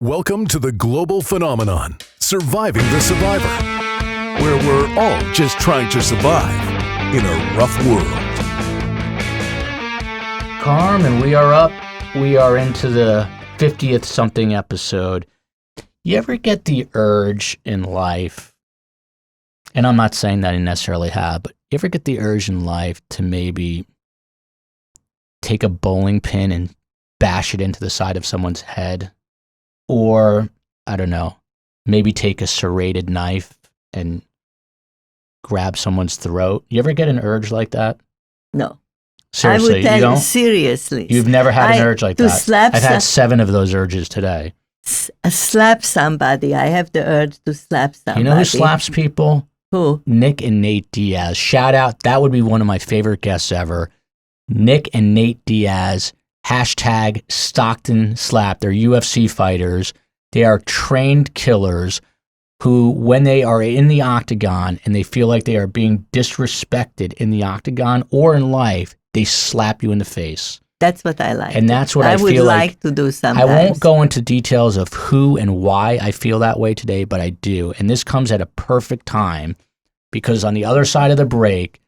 Welcome to the global phenomenon, Surviving the Survivor, where we're all just trying to survive in a rough world. Carm, we are up. We are into the 50th something episode. You ever get the urge in life, and I'm not saying that I necessarily have, but you ever get the urge in life to maybe take a bowling pin and bash it into the side of someone's head? Or, I don't know, maybe take a serrated knife and grab someone's throat. You ever get an urge like that? No. Seriously, I would tell you don't? Seriously. You've never had an urge like that? I've had 7 of those urges today. Slap somebody. I have the urge to slap somebody. You know who slaps people? Who? Nick and Nate Diaz. Shout out. That would be one of my favorite guests ever. Nick and Nate Diaz. Hashtag Stockton Slap. They're UFC fighters. They are trained killers who, when they are in the octagon and they feel like they are being disrespected in the octagon or in life, they slap you in the face. That's what I like. And that's what I feel would like to do sometimes. I won't go into details of who and why I feel that way today, but I do. And this comes at a perfect time because on the other side of the break,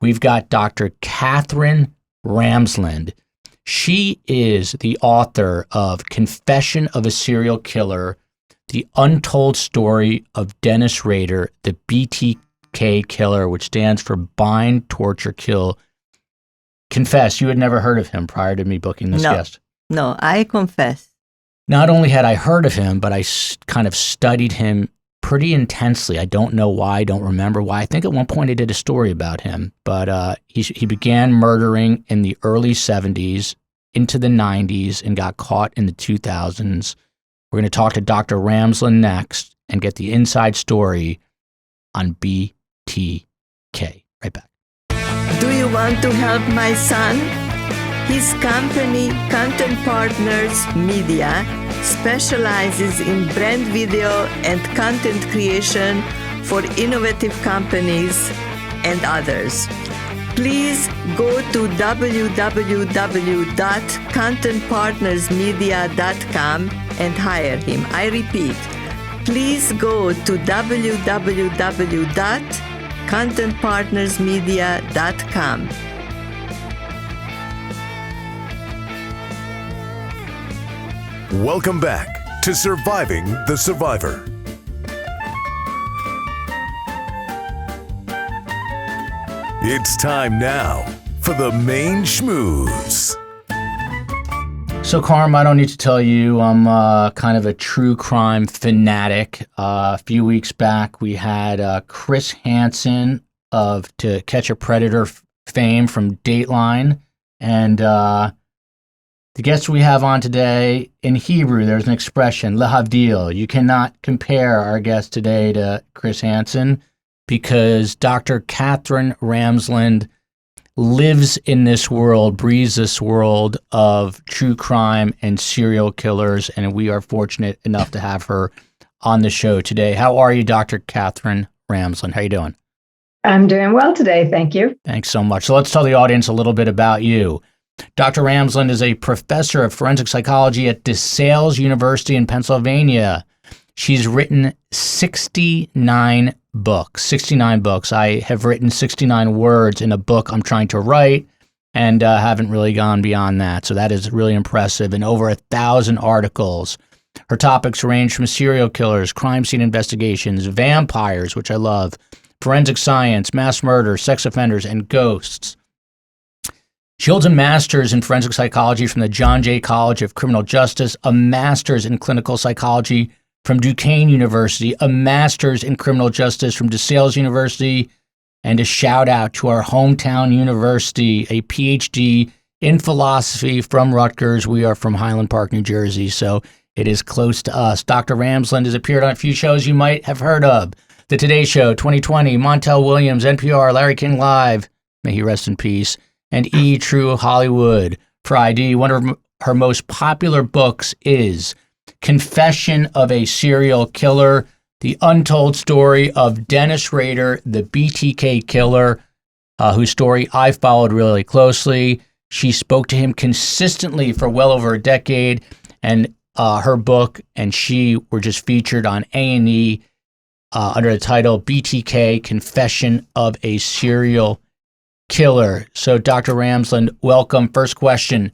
we've got Dr. Katherine Ramsland. She is the author of Confession of a Serial Killer, The Untold Story of Dennis Rader, the BTK Killer, which stands for Bind, Torture, Kill. Confess, you had never heard of him prior to me booking this guest. No, I confess. Not only had I heard of him, but I kind of studied him pretty intensely. I don't know why. I don't remember why. I think at one point I did a story about him, but he began murdering in the early 70s into the 90s and got caught in the 2000s. We're going to talk to Dr. Ramsland next and get the inside story on BTK. Right back. Do you want to help my son? His company, Content Partners Media, specializes in brand video and content creation for innovative companies and others. Please go to www.contentpartnersmedia.com and hire him. I repeat, please go to www.contentpartnersmedia.com. Welcome back to Surviving the Survivor. It's time now for the main schmooze. So, Carm, I don't need to tell you, I'm kind of a true crime fanatic. A few weeks back, we had Chris Hansen of To Catch a Predator fame from Dateline. And the guest we have on today, in Hebrew, there's an expression, lehavdil. You cannot compare our guest today to Chris Hansen because Dr. Katherine Ramsland lives in this world, breathes this world of true crime and serial killers, and we are fortunate enough to have her on the show today. How are you, Dr. Katherine Ramsland? How you doing? I'm doing well today, thank you. Thanks so much. So let's tell the audience a little bit about you. Dr. Ramsland is a professor of forensic psychology at DeSales University in Pennsylvania. She's written 69 books. I have written 69 words in a book I'm trying to write and haven't really gone beyond that. So that is really impressive. And over 1,000 articles. Her topics range from serial killers, crime scene investigations, vampires, which I love, forensic science, mass murder, sex offenders, and ghosts. She holds a master's in forensic psychology from the John Jay College of Criminal Justice, a master's in clinical psychology from Duquesne University, a master's in criminal justice from DeSales University, and a shout out to our hometown university, a PhD in philosophy from Rutgers. We are from Highland Park, New Jersey, so it is close to us. Dr. Ramsland has appeared on a few shows you might have heard of. The Today Show, 2020, Montel Williams, NPR, Larry King Live, may he rest in peace, and E! True Hollywood. For ID, one of her most popular books is Confession of a Serial Killer, The Untold Story of Dennis Rader, the BTK Killer, whose story I followed really closely. She spoke to him consistently for well over a decade, and her book and she were just featured on A&E under the title BTK, Confession of a Serial Killer. So Dr. Ramsland, welcome. First question,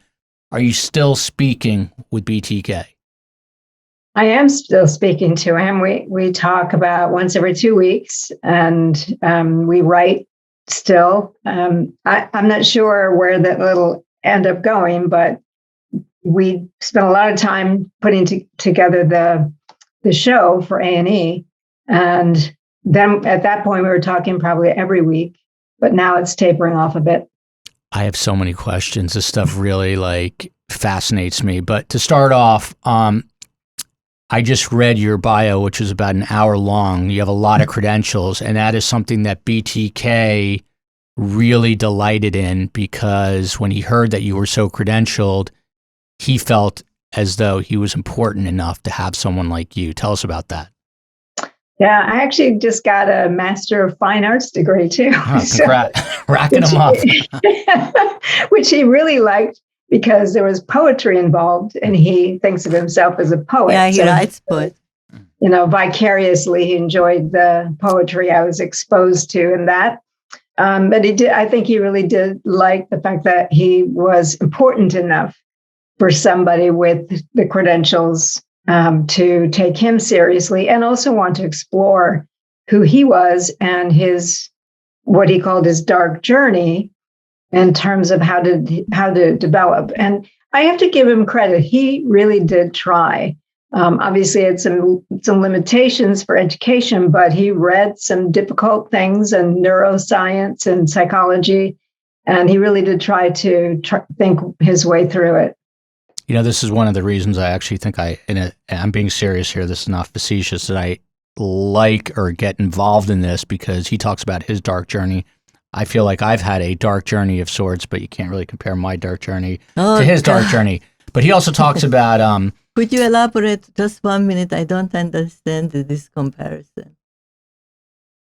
are you still speaking with BTK? I am still speaking to him. We talk about once every 2 weeks, and we write still. I'm not sure where that will end up going, but we spent a lot of time putting together the show for A&E. And then at that point, we were talking probably every week, but now it's tapering off a bit. I have so many questions. This stuff really fascinates me. But to start off, I just read your bio, which is about an hour long. You have a lot of credentials, and that is something that BTK really delighted in, because when he heard that you were so credentialed, he felt as though he was important enough to have someone like you. Tell us about that. Yeah, I actually just got a Master of Fine Arts degree too. Oh, congrats. Racking them up. Which he really liked because there was poetry involved, and he thinks of himself as a poet. Yeah, he writes poetry. Vicariously, he enjoyed the poetry I was exposed to in that. But I think he really did like the fact that he was important enough for somebody with the credentials to take him seriously, and also want to explore who he was and what he called his dark journey in terms of how to develop. And I have to give him credit. He really did try. Obviously, it's some limitations for education, but he read some difficult things in neuroscience and psychology, and he really did try to think his way through it. This is one of the reasons I actually think I'm being serious here. This is not facetious, that I like or get involved in this, because he talks about his dark journey. I feel like I've had a dark journey of sorts, but you can't really compare my dark journey to his dark journey. But he also talks about... Could you elaborate just 1 minute? I don't understand this comparison.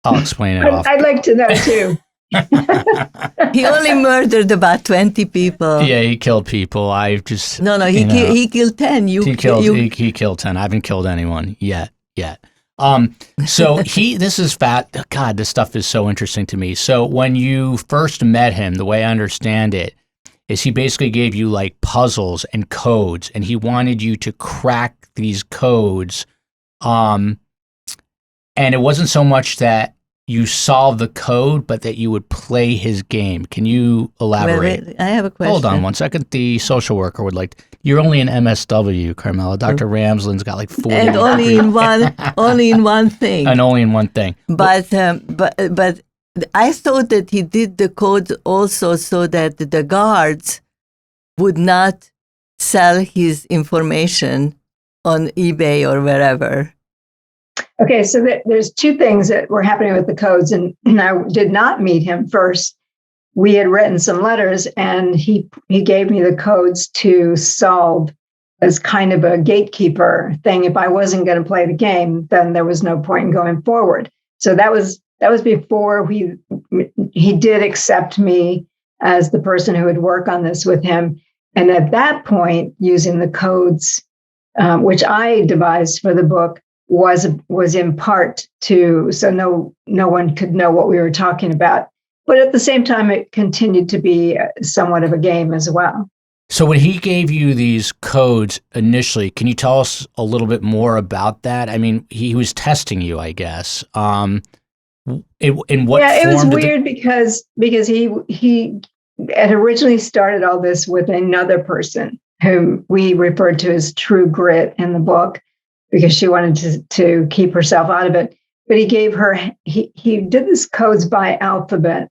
I'll explain it off. I'd like to know too. He only murdered about 20 people. Yeah, he killed people. I've just... No, he killed 10. He killed 10. I haven't killed anyone yet. So this is fat. God, this stuff is so interesting to me. So when you first met him, the way I understand it is he basically gave you puzzles and codes, and he wanted you to crack these codes. And it wasn't so much that you solve the code, but that you would play his game. Can you elaborate? Wait, I have a question. Hold on 1 second. The social worker would you're only an MSW, Karmela. Dr. Ramsland's got 40. And only in one thing. And only in one thing. But I thought that he did the codes also so that the guards would not sell his information on eBay or wherever. Okay, so there's two things that were happening with the codes, and I did not meet him first. We had written some letters, and he gave me the codes to solve as kind of a gatekeeper thing. If I wasn't going to play the game, then there was no point in going forward. So that was before he did accept me as the person who would work on this with him. And at that point, using the codes, which I devised for the book, was in part so no one could know what we were talking about. But at the same time, it continued to be somewhat of a game as well. So when he gave you these codes initially, can you tell us a little bit more about that? I mean, he was testing you, I guess. In what form? It was weird because he had originally started all this with another person whom we referred to as True Grit in the book, because she wanted to keep herself out of it. But he gave her, he did this codes by alphabet,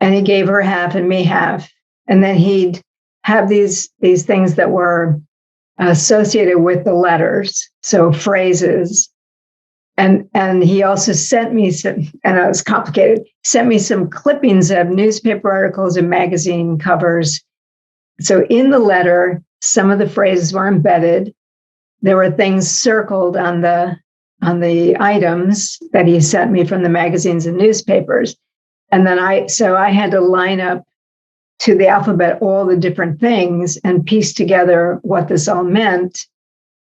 and he gave her half and me half. And then he'd have these things that were associated with the letters, so phrases. And he also sent me some, and it was complicated, sent me some clippings of newspaper articles and magazine covers. So in the letter, some of the phrases were embedded. There were things circled on the items that he sent me from the magazines and newspapers. And then I had to line up to the alphabet all the different things and piece together what this all meant.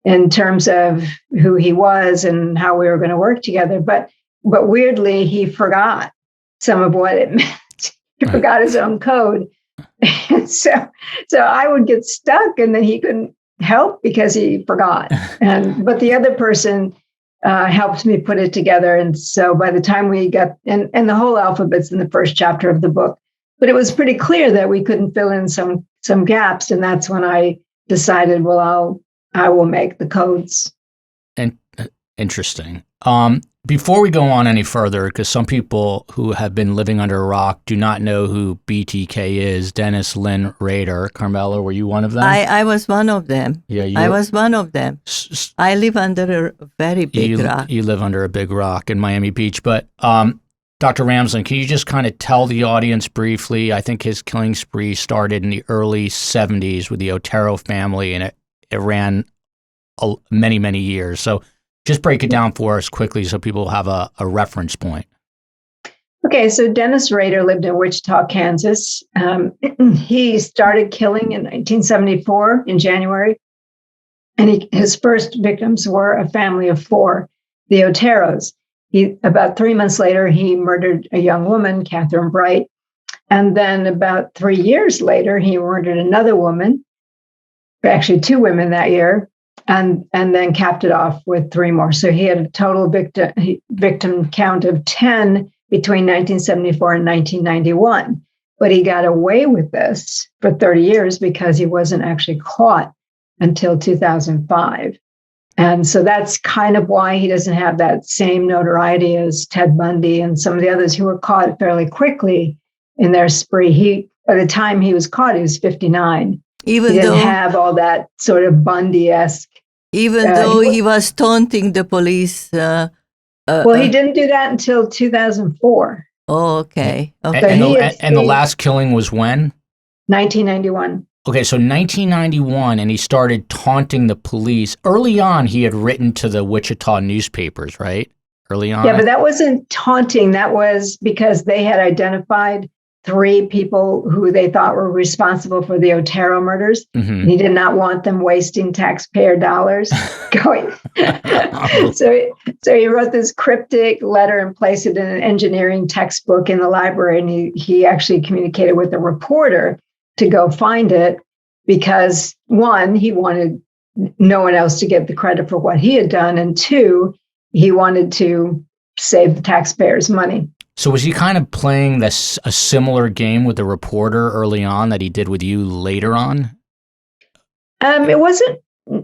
in terms of who he was and how we were going to work together. But weirdly, he forgot some of what it meant. He forgot his own code. And so I would get stuck, and then he couldn't help because he forgot. But the other person helped me put it together. And so by the time we got, and the whole alphabet's in the first chapter of the book, but it was pretty clear that we couldn't fill in some gaps. And that's when I decided, well, I will make the codes. And interesting. Before we go on any further, because some people who have been living under a rock do not know who BTK is, Dennis Lynn Rader. Carmela, were you one of them? I was one of them. Yeah, I was one of them. I live under a very big rock. You live under a big rock in Miami Beach. But Dr. Ramsland, can you just kind of tell the audience briefly? I think his killing spree started in the early 70s with the Otero family, and it ran many, many years. So just break it down for us quickly so people have a reference point. Okay, so Dennis Rader lived in Wichita, Kansas. He started killing in 1974 in January, and his first victims were a family of 4, the Oteros. About 3 months later, he murdered a young woman, Katherine Bright, and then about 3 years later, he murdered another woman, actually 2 women that year, and then capped it off with 3 more. So he had a total victim count of 10 between 1974 and 1991. But he got away with this for 30 years because he wasn't actually caught until 2005. And so that's kind of why he doesn't have that same notoriety as Ted Bundy and some of the others who were caught fairly quickly in their spree. By the time he was caught, he was 59. He didn't have all that sort of Bundy-esque. Even though he was taunting the police. Well, he didn't do that until 2004. Oh, okay. And the last killing was when? 1991. Okay, so 1991, and he started taunting the police. Early on, he had written to the Wichita newspapers, right? Early on? Yeah, but that wasn't taunting. That was because they had identified 3 people who they thought were responsible for the Otero murders. Mm-hmm. And he did not want them wasting taxpayer dollars going. So he wrote this cryptic letter and placed it in an engineering textbook in the library. And he actually communicated with a reporter to go find it because 1, he wanted no one else to get the credit for what he had done. And 2, he wanted to save the taxpayers' money. So was he kind of playing a similar game with the reporter early on that he did with you later on? It wasn't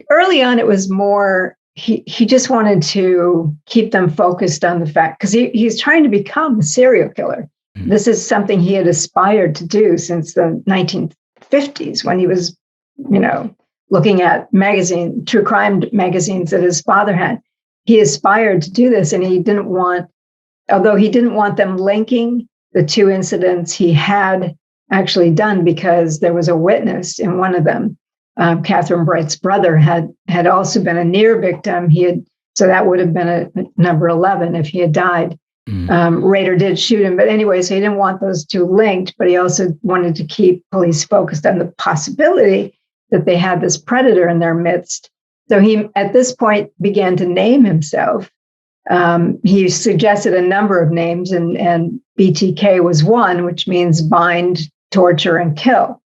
early on. It was more, he just wanted to keep them focused on the fact, because he's trying to become a serial killer. Mm-hmm. This is something he had aspired to do since the 1950s when he was, looking at true crime magazines that his father had. He aspired to do this, and he didn't want them linking the 2 incidents he had actually done, because there was a witness in one of them. Katherine Bright's brother had also been a near victim. So that would have been a number 11 if he had died. Rader did shoot him, but anyway, so he didn't want those 2 linked, but he also wanted to keep police focused on the possibility that they had this predator in their midst. So he, at this point, began to name himself. He suggested a number of names, and BTK was one, which means bind, torture, and kill.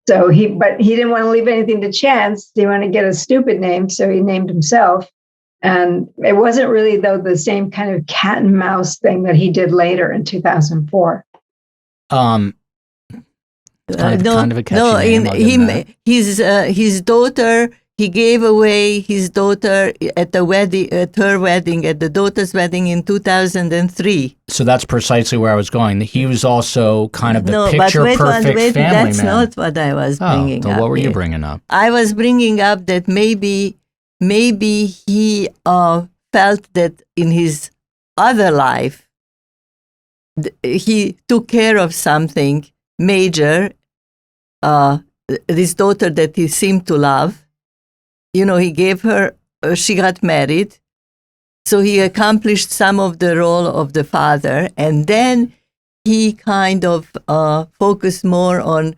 So but he didn't want to leave anything to chance. He wanted to get a stupid name, so he named himself. And it wasn't really, though, the same kind of cat and mouse thing that he did later in 2004. His daughter. He gave away his daughter at her wedding, at the daughter's wedding in 2003. So that's precisely where I was going. He was also kind of the picture-perfect family man. That's not what I was bringing up. So what were you bringing up? I was bringing up that maybe he felt that in his other life, he took care of something major, this daughter that he seemed to love. He gave her, she got married. So he accomplished some of the role of the father. And then he kind of focused more on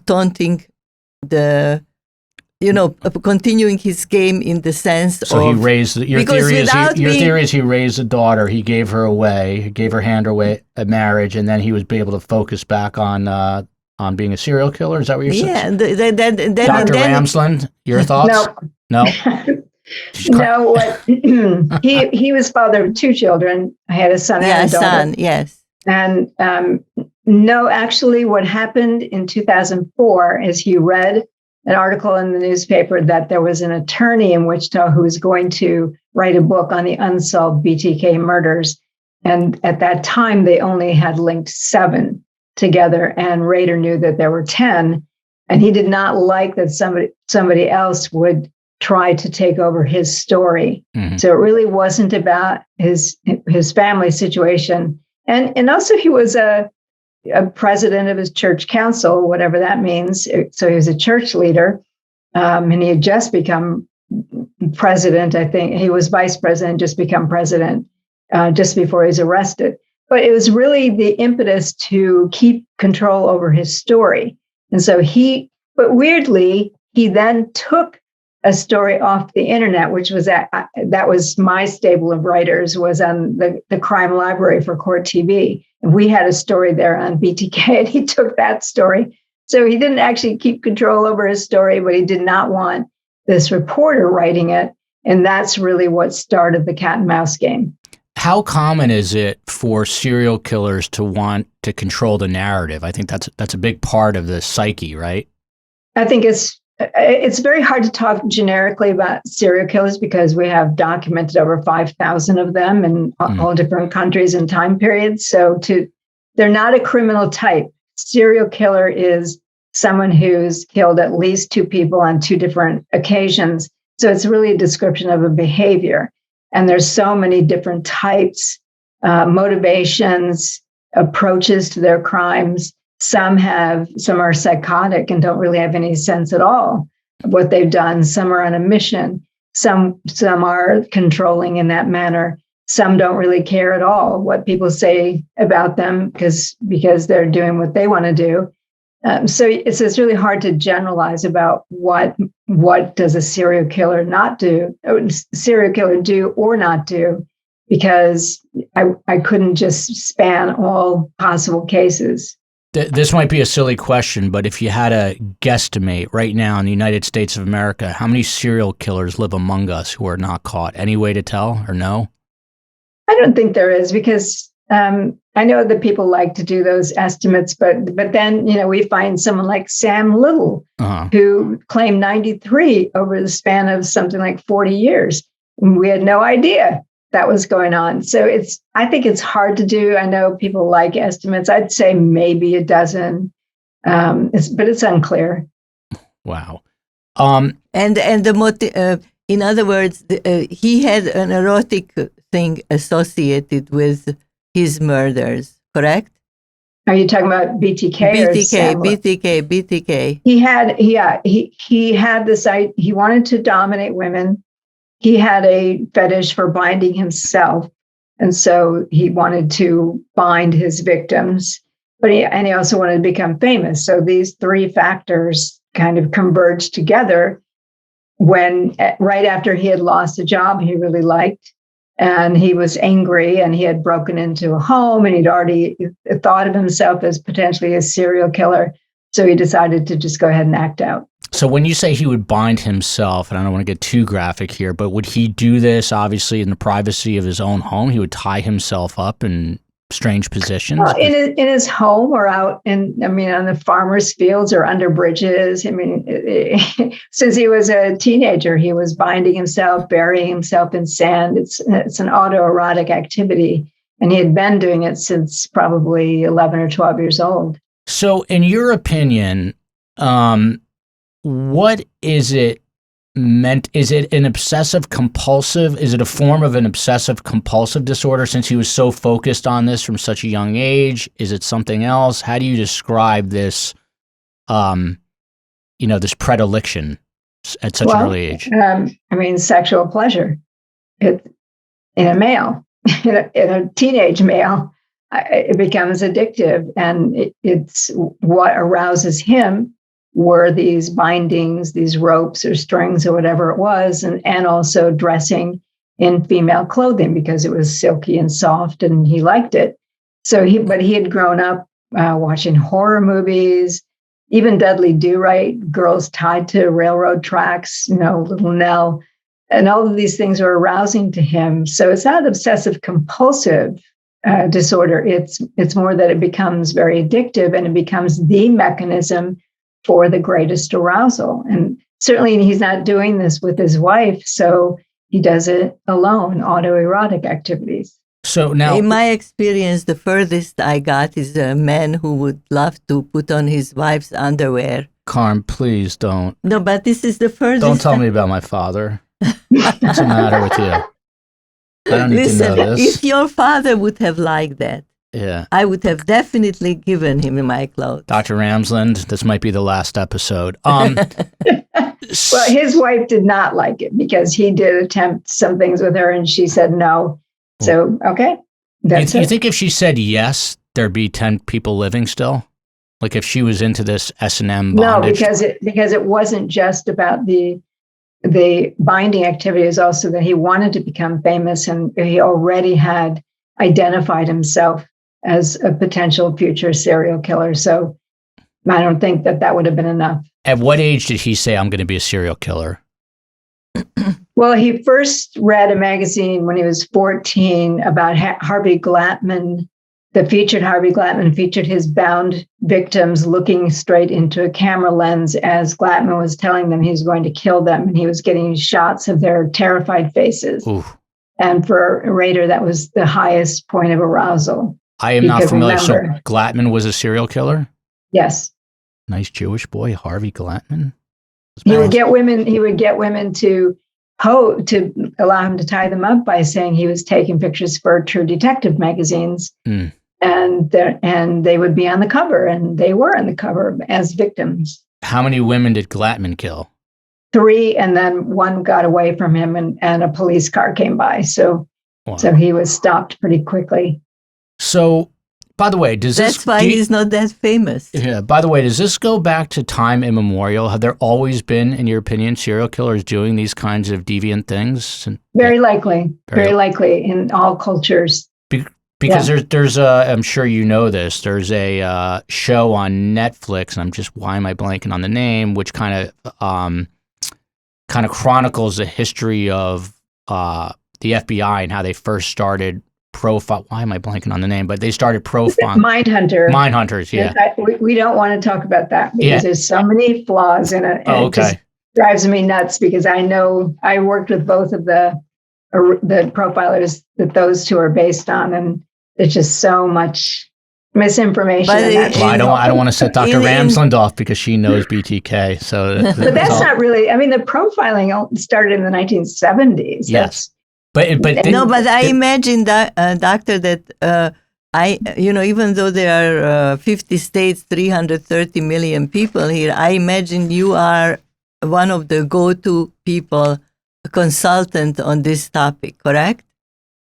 taunting the continuing his game in the sense of. So he raised your theory is he raised a daughter. He gave her away. He gave her hand away at marriage, and then he was able to focus back on being a serial killer. Is that what you're saying? Yeah. Dr. Ramsland, your thoughts? No. No, he was father of 2 children. I had a son and a daughter. Son, yes. And no, actually, what happened in 2004 is he read an article in the newspaper that there was an attorney in Wichita who was going to write a book on the unsolved BTK murders. And at that time, they only had linked 7 together, and Rader knew that there were 10. And he did not like that somebody else would try to take over his story. Mm-hmm. So it really wasn't about his family situation. And also he was a president of his church council, whatever that means. So he was a church leader, and he had just become president. I think he was vice president, just become president just before he was arrested. But it was really the impetus to keep control over his story. And so but weirdly, he then took a story off the internet, which was that was my stable of writers, was on the crime library for Court TV. And we had a story there on BTK, and he took that story. So he didn't actually keep control over his story, but he did not want this reporter writing it. And that's really what started the cat and mouse game. How common is it for serial killers to want to control the narrative? I think that's a big part of the psyche, right? I think it's very hard to talk generically about serial killers because we have documented over 5,000 of them in all different countries and time periods. So they're not a criminal type. Serial killer is someone who's killed at least 2 people on 2 different occasions. So it's really a description of a behavior. And there's so many different types, motivations, approaches to their crimes. Some are psychotic and don't really have any sense at all of what they've done. Some are on a mission. Some are controlling in that manner. Some don't really care at all what people say about them because they're doing what they want to do. So it's really hard to generalize about what does a serial killer do or not do, because I couldn't just span all possible cases. This might be a silly question, but if you had a guesstimate right now in the United States of America, how many serial killers live among us who are not caught? Any way to tell or no? I don't think there is, because I know that people like to do those estimates, but then, we find someone like Sam Little, who claimed 93 over the span of something like 40 years. We had no idea that was going on. So I think it's hard to do. I know people like estimates. I'd say maybe a dozen, but it's unclear. Wow. And in other words, he had an erotic thing associated with his murders, correct? Are you talking about BTK? BTK. He had this. He wanted to dominate women. He had a fetish for binding himself. And so he wanted to bind his victims, but he also wanted to become famous. So these 3 factors kind of converged together when right after he had lost a job he really liked, and he was angry, and he had broken into a home, and he'd already thought of himself as potentially a serial killer. So he decided to just go ahead and act out. So when you say he would bind himself, and I don't want to get too graphic here, but would he do this obviously in the privacy of his own home? He would tie himself up in strange positions? In his home or out on the farmer's fields or under bridges. Since he was a teenager, he was binding himself, burying himself in sand. It's an autoerotic activity. And he had been doing it since probably 11 or 12 years old. So in your opinion, what is it meant? Is it an obsessive compulsive? Is it a form of an obsessive compulsive disorder since he was so focused on this from such a young age? Is it something else? How do you describe this, this predilection at such an early age? Sexual pleasure in a male, in a teenage male, it becomes addictive, and it's what arouses him were these bindings, these ropes or strings or whatever it was, and also dressing in female clothing because it was silky and soft and he liked it. But he had grown up watching horror movies, even Dudley Do-Right, girls tied to railroad tracks, Little Nell, and all of these things were arousing to him. So it's not obsessive-compulsive disorder. It's more that it becomes very addictive and it becomes the mechanism for the greatest arousal. And certainly he's not doing this with his wife, so he does it alone, autoerotic activities. So now, in my experience, the furthest I got is a man who would love to put on his wife's underwear. Carm, please don't. No, but this is the furthest. Don't tell me about my father. What's the matter with you? I don't need to know this. If your father would have liked that, yeah, I would have definitely given him my clothes. Dr. Ramsland, this might be the last episode. Well, his wife did not like it because he did attempt some things with her and she said no. So, okay. You think if she said yes, there'd be 10 people living still? Like if she was into this S&M bondage? No, because it wasn't just about the binding activity. It was also that he wanted to become famous and he already had identified himself as a potential future serial killer. So I don't think that would have been enough. At what age did he say, I'm going to be a serial killer? Well, he first read a magazine when he was 14 about Harvey Glatman. The featured Harvey Glatman featured his bound victims looking straight into a camera lens as Glatman was telling them he was going to kill them. And he was getting shots of their terrified faces. Ooh. And for Rader, that was the highest point of arousal. I am not familiar. So Glatman was a serial killer? Yes. Nice Jewish boy, Harvey Glatman. He would get women to allow him to tie them up by saying he was taking pictures for True Detective magazines, and they would be on the cover, and they were on the cover as victims. How many women did Glatman kill? 3, and then one got away from him, and a police car came by, so he was stopped pretty quickly. So, by the way, that's why he's not that famous. Yeah. By the way, does this go back to time immemorial? Have there always been, in your opinion, serial killers doing these kinds of deviant things? Very likely in all cultures. Because there's I'm sure you know this. There's a show on Netflix, and why am I blanking on the name? Which kind of chronicles the history of the FBI and how they first started. Why am I blanking on the name? But they started profiling. Mindhunters, yeah. We don't want to talk about that because there's so many flaws in it. And it just drives me nuts because I know I worked with both of the profilers that those two are based on, and there's just so much misinformation. I don't want to set Dr. Ramsland off because she knows BTK. So, but that's not really. I mean, the profiling started in the 1970s. Yes. But I imagine that, doctor, that even though there are 50 states, 330 million people here, I imagine you are one of the go-to people, a consultant on this topic, correct?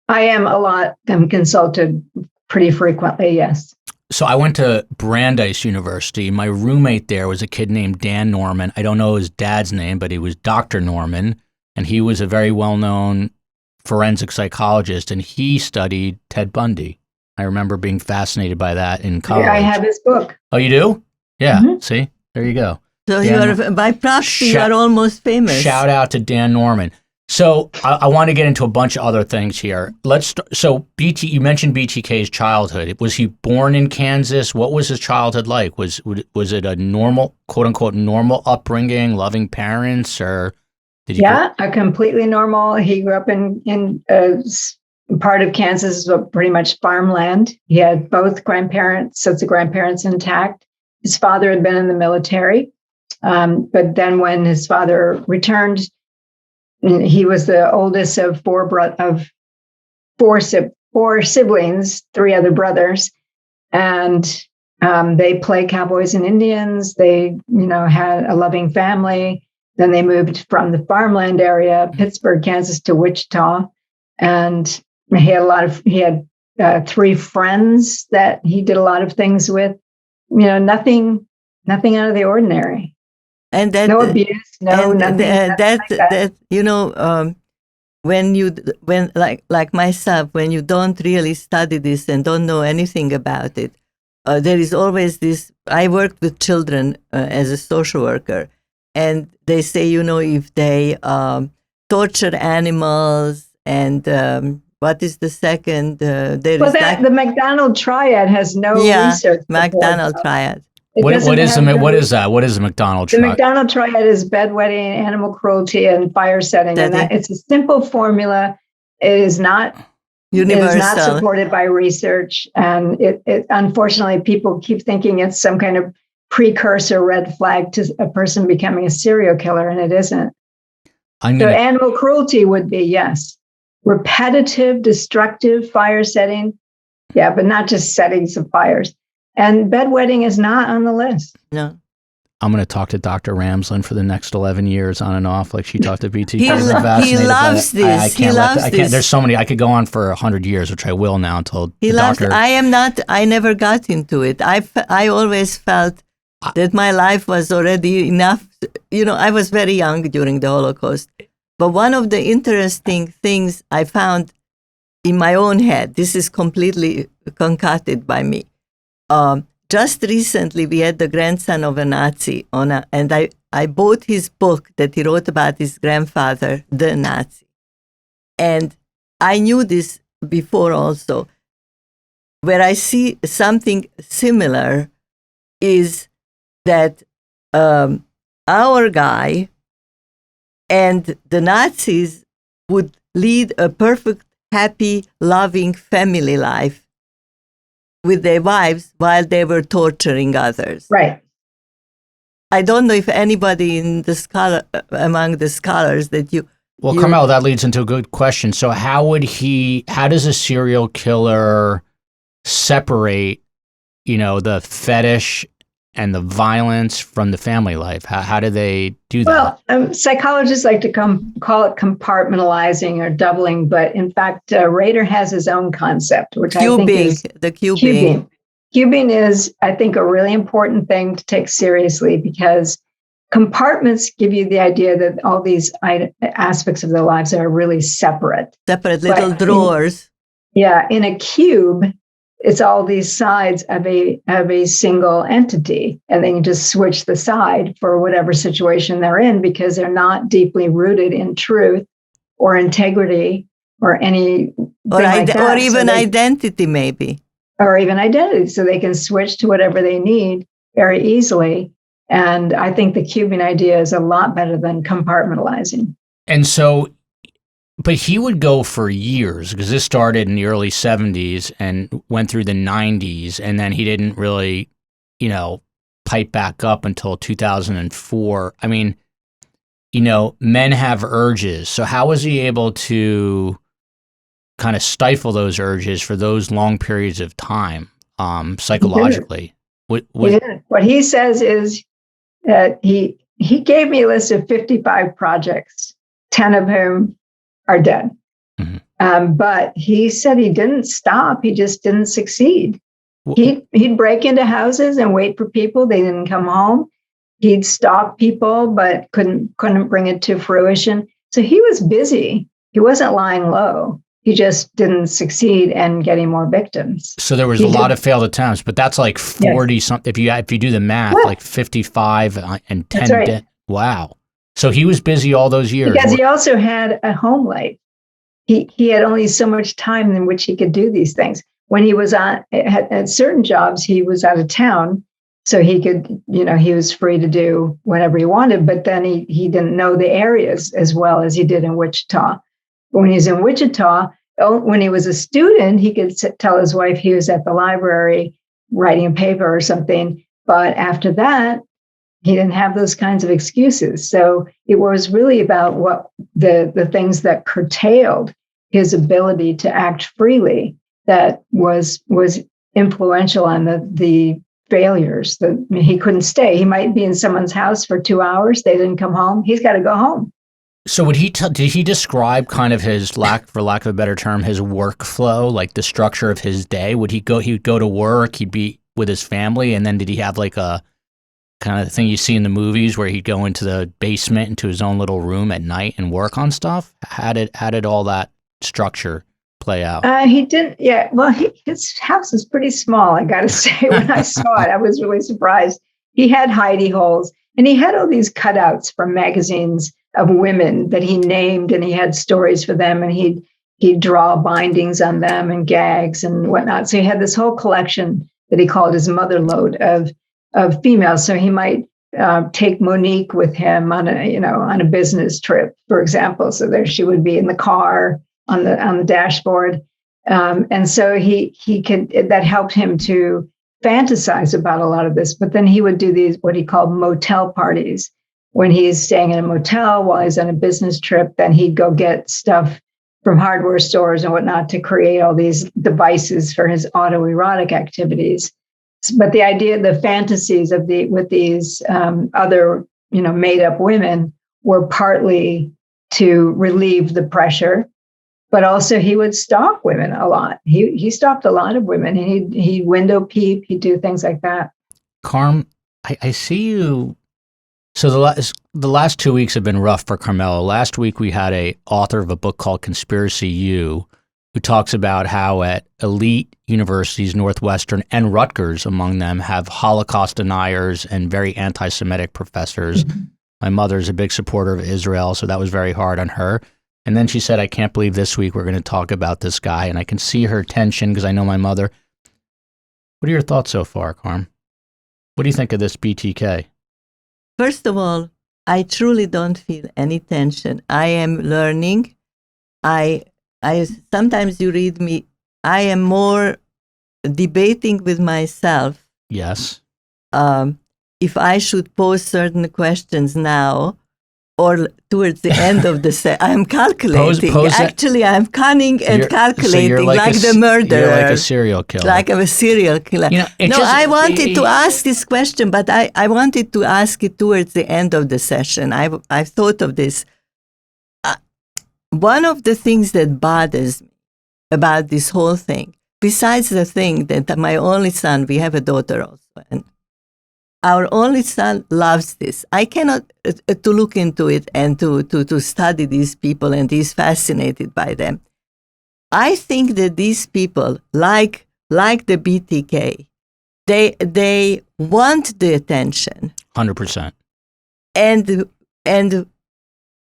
I am a lot. I'm consulted pretty frequently, yes. So I went to Brandeis University. My roommate there was a kid named Dan Norman. I don't know his dad's name, but he was Dr. Norman, and he was a very well-known forensic psychologist, and he studied Ted Bundy. I remember being fascinated by that in college. I have his book. Oh, you do? Yeah. Mm-hmm. See, there you go. So by proxy, you are almost famous. Shout out to Dan Norman. So I want to get into a bunch of other things here. Let's start. So you mentioned BTK's childhood. Was he born in Kansas? What was his childhood like? Was it a normal, quote unquote, normal upbringing, loving parents, or? A completely normal. He grew up in part of Kansas, pretty much farmland. He had both sets of grandparents intact. His father had been in the military, but then when his father returned, he was the oldest of four siblings, 3 other brothers, and they played cowboys and Indians. They, had a loving family. Then they moved from the farmland area, Pittsburgh, Kansas, to Wichita, and he had 3 friends that he did a lot of things with. Nothing nothing out of the ordinary. And that No abuse, no and nothing. that when like myself, when you don't really study this and don't know anything about it, there is always this. I worked with children as a social worker, and they say, if they torture animals and what is the second? The McDonald triad has no research. McDonald triad. What is that? What is the McDonald triad? The McDonald triad is bedwetting, animal cruelty, and fire setting. And it's a simple formula. It is not universal. It is not supported by research. And it unfortunately, people keep thinking it's some kind of precursor red flag to a person becoming a serial killer, and it isn't. So animal cruelty would be, yes. Repetitive, destructive fire setting. Yeah, but not just settings of fires. And bedwetting is not on the list. No. I'm going to talk to Dr. Ramsland for the next 11 years on and off, like she talked to BTK. He loves this. He loves this. There's so many. I could go on for 100 years, which I will now until he loves. I never got into it. I always felt that my life was already enough. I was very young during the Holocaust. But one of the interesting things I found in my own head, this is completely concocted by me. Just recently, we had the grandson of a Nazi and I bought his book that he wrote about his grandfather, the Nazi. And I knew this before also. Where I see something similar is that our guy and the Nazis would lead a perfect, happy, loving family life with their wives while they were torturing others. Right. I don't know if anybody among the scholars that you... Well, Karmela, that leads into a good question. So how does a serial killer separate, the fetish and the violence from the family life? How do they do that? Well, psychologists like to call it compartmentalizing or doubling, but in fact, Rader has his own concept, which I think is the cubing. Cubing is, I think, a really important thing to take seriously because compartments give you the idea that all these aspects of their lives are really separate. Separate little drawers. In a cube, it's all these sides of a single entity, and then you just switch the side for whatever situation they're in because they're not deeply rooted in truth or integrity or any or even identity, maybe. Or even identity, so they can switch to whatever they need very easily. And I think the cubing idea is a lot better than compartmentalizing. And so, but he would go for years because this started in the early 70s and went through the 90s. And then he didn't really, pipe back up until 2004. I mean, men have urges. So how was he able to kind of stifle those urges for those long periods of time, psychologically? What he says is that he gave me a list of 55 projects, 10 of whom are dead. Mm-hmm. But he said he didn't stop. He just didn't succeed. He'd break into houses and wait for people. They didn't come home. He'd stalk people, but couldn't bring it to fruition. So he was busy. He wasn't lying low. He just didn't succeed in getting more victims. So there was a lot of failed attempts, but that's like 40 something. If you do the math, like 55 and 10 dead. Wow. So he was busy all those years. Because he also had a home life. He had only so much time in which he could do these things. When he was at certain jobs, he was out of town. So he could, he was free to do whatever he wanted, but then he didn't know the areas as well as he did in Wichita. But when he's in Wichita, when he was a student, he could tell his wife he was at the library writing a paper or something. But after that, he didn't have those kinds of excuses. So it was really about what the things that curtailed his ability to act freely that was influential on the failures. He couldn't stay. He might be in someone's house for 2 hours. They didn't come home. He's got to go home. So did he describe kind of his for lack of a better term, his workflow, like the structure of his day? He would go to work, he'd be with his family, and then did he have like a kind of thing you see in the movies where he'd go into the basement, into his own little room at night and work on stuff? How did all that structure play out? He didn't. Yeah. Well, his house is pretty small. I got to say, when I saw it, I was really surprised. He had hidey holes, and he had all these cutouts from magazines of women that he named, and he had stories for them, and he'd draw bindings on them and gags and whatnot. So he had this whole collection that he called his mother lode of females. So he might take Monique with him on a business trip, for example. So there she would be in the car on the dashboard, and so that helped him to fantasize about a lot of this. But then he would do these what he called motel parties when he's staying in a motel while he's on a business trip. Then he'd go get stuff from hardware stores and whatnot to create all these devices for his autoerotic activities. But the fantasies with these other made up women were partly to relieve the pressure. But also he would stalk women a lot. He stalked a lot of women, and he'd window peep. He'd do things like that. Carm, I see you. So the last 2 weeks have been rough for Karmela. Last week we had a author of a book called Conspiracy U, who talks about how at elite universities, Northwestern and Rutgers among them, have Holocaust deniers and very anti-Semitic professors. Mm-hmm. My mother's a big supporter of Israel, so that was very hard on her. And then she said, I can't believe this week we're going to talk about this guy. And I can see her tension because I know my mother. What are your thoughts so far, Carm? What do you think of this BTK? First of all, I truly don't feel any tension. I am learning. I sometimes you read me, I am more debating with myself. Yes. If I should pose certain questions now, or towards the end of the I'm calculating. Actually, I'm cunning and calculating, so like the murderer. You're like a serial killer. Like a serial killer. I wanted to ask this question, but I wanted to ask it towards the end of the session. I've thought of this. One of the things that bothers me about this whole thing, besides the thing that my only son, we have a daughter also, and our only son loves this. I cannot to look into it and to study these people, and he's fascinated by them. I think that these people, like the BTK, they want the attention. 100%. And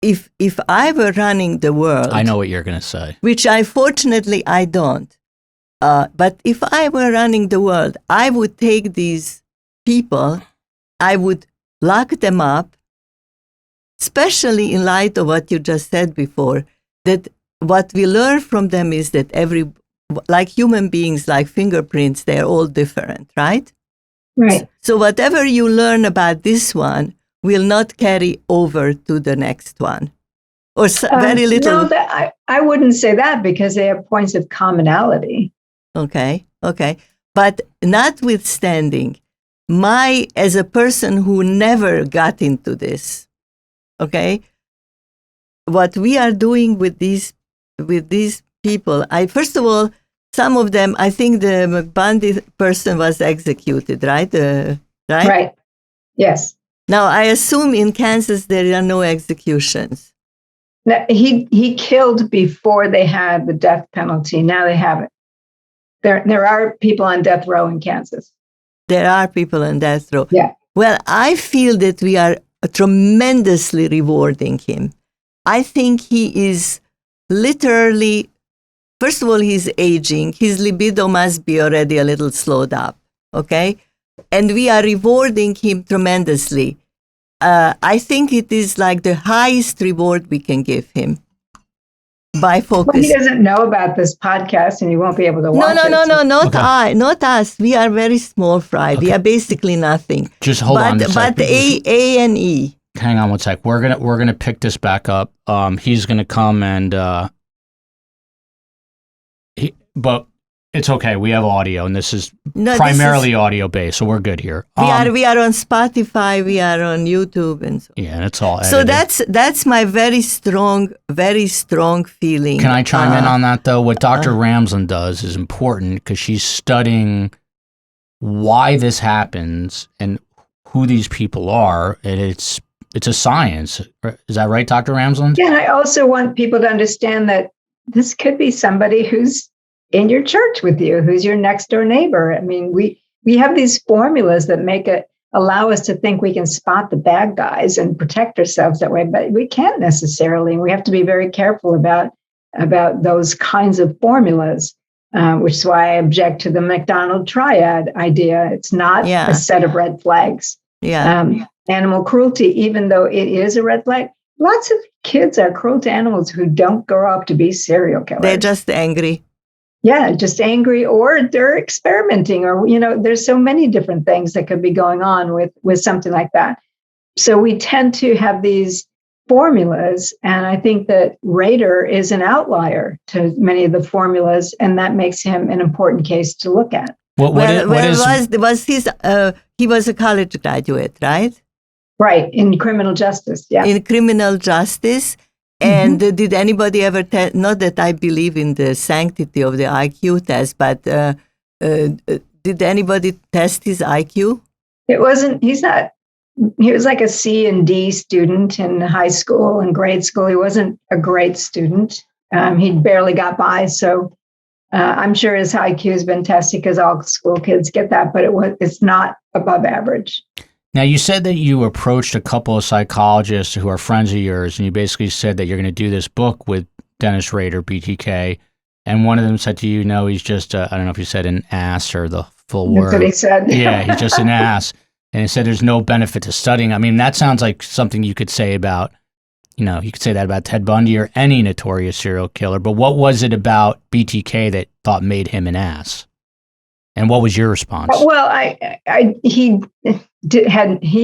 if I were running the world, I know what you're going to say. Which fortunately I don't. But if I were running the world, I would take these people, I would lock them up, especially in light of what you just said before, that what we learn from them is that like human beings, like fingerprints, they're all different, right? Right. So whatever you learn about this one will not carry over to the next one. Or very little. No, I wouldn't say that, because they have points of commonality. Okay. But notwithstanding, as a person who never got into this, okay, what we are doing with these people, first of all, some of them, I think the Bundy person was executed, right? Right? Right. Yes. Now, I assume in Kansas there are no executions. No, he killed before they had the death penalty. Now they have it. There are people on death row in Kansas. There are people on death row. Yeah. Well, I feel that we are tremendously rewarding him. I think he is literally, first of all, he's aging. His libido must be already a little slowed up, okay? And we are rewarding him tremendously. I think it is like the highest reward we can give him by focus. Well, he doesn't know about this podcast, and he won't be able to watch it. No, not us. We are very small fry. Okay. We are basically nothing. Just hold on a sec. But A&E. Hang on one sec. We're gonna pick this back up. He's gonna come and but it's okay. We have audio, and this is primarily audio based, so we're good here. We are on Spotify. We are on YouTube, and so. Yeah, and it's all edited. So that's my very strong feeling. Can I chime in on that though? What Dr. Ramsland does is important because she's studying why this happens and who these people are, and it's a science. Is that right, Dr. Ramsland? Yeah, and I also want people to understand that this could be somebody who's in your church with you, who's your next door neighbor. I mean, we have these formulas that allow us to think we can spot the bad guys and protect ourselves that way, but we can't necessarily. We have to be very careful about those kinds of formulas, which is why I object to the McDonald triad idea. It's not a set of red flags. Animal cruelty, even though it is a red flag, lots of kids are cruel to animals who don't grow up to be serial killers. They're just angry. Yeah, just angry, or they're experimenting, or, there's so many different things that could be going on with something like that. So we tend to have these formulas, and I think that Rader is an outlier to many of the formulas, and that makes him an important case to look at. He was a college graduate, right? Right, in criminal justice, yeah. In criminal justice. And did anybody ever test? Not that I believe in the sanctity of the IQ test, but did anybody test his IQ? He was like a C and D student in high school and grade school. He wasn't a great student. He barely got by. So I'm sure his IQ has been tested because all school kids get that, but it's not above average. Now, you said that you approached a couple of psychologists who are friends of yours, and you basically said that you're going to do this book with Dennis Rader, BTK, and one of them said to you, no, he's just, I don't know if you said an ass or the full word. That's what he said. Yeah, he's just an ass. And he said there's no benefit to studying. I mean, that sounds like something you could say about, you could say that about Ted Bundy or any notorious serial killer, but what was it about BTK that thought made him an ass? And what was your response? Well, he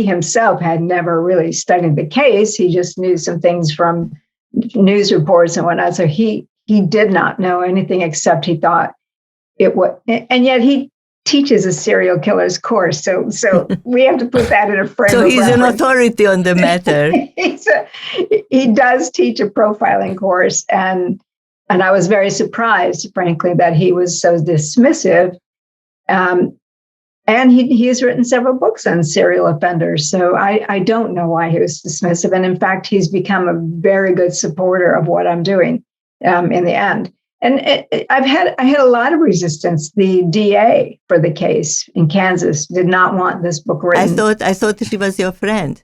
himself had never really studied the case. He just knew some things from news reports and whatnot. So he did not know anything except he thought it was, and yet he teaches a serial killer's course. So we have to put that in a frame. So he's an authority on the matter. He does teach a profiling course, and I was very surprised, frankly, that he was so dismissive. And he has written several books on serial offenders. So I don't know why he was dismissive. And in fact, he's become a very good supporter of what I'm doing in the end. And I had a lot of resistance. The DA for the case in Kansas did not want this book written. I thought she was your friend.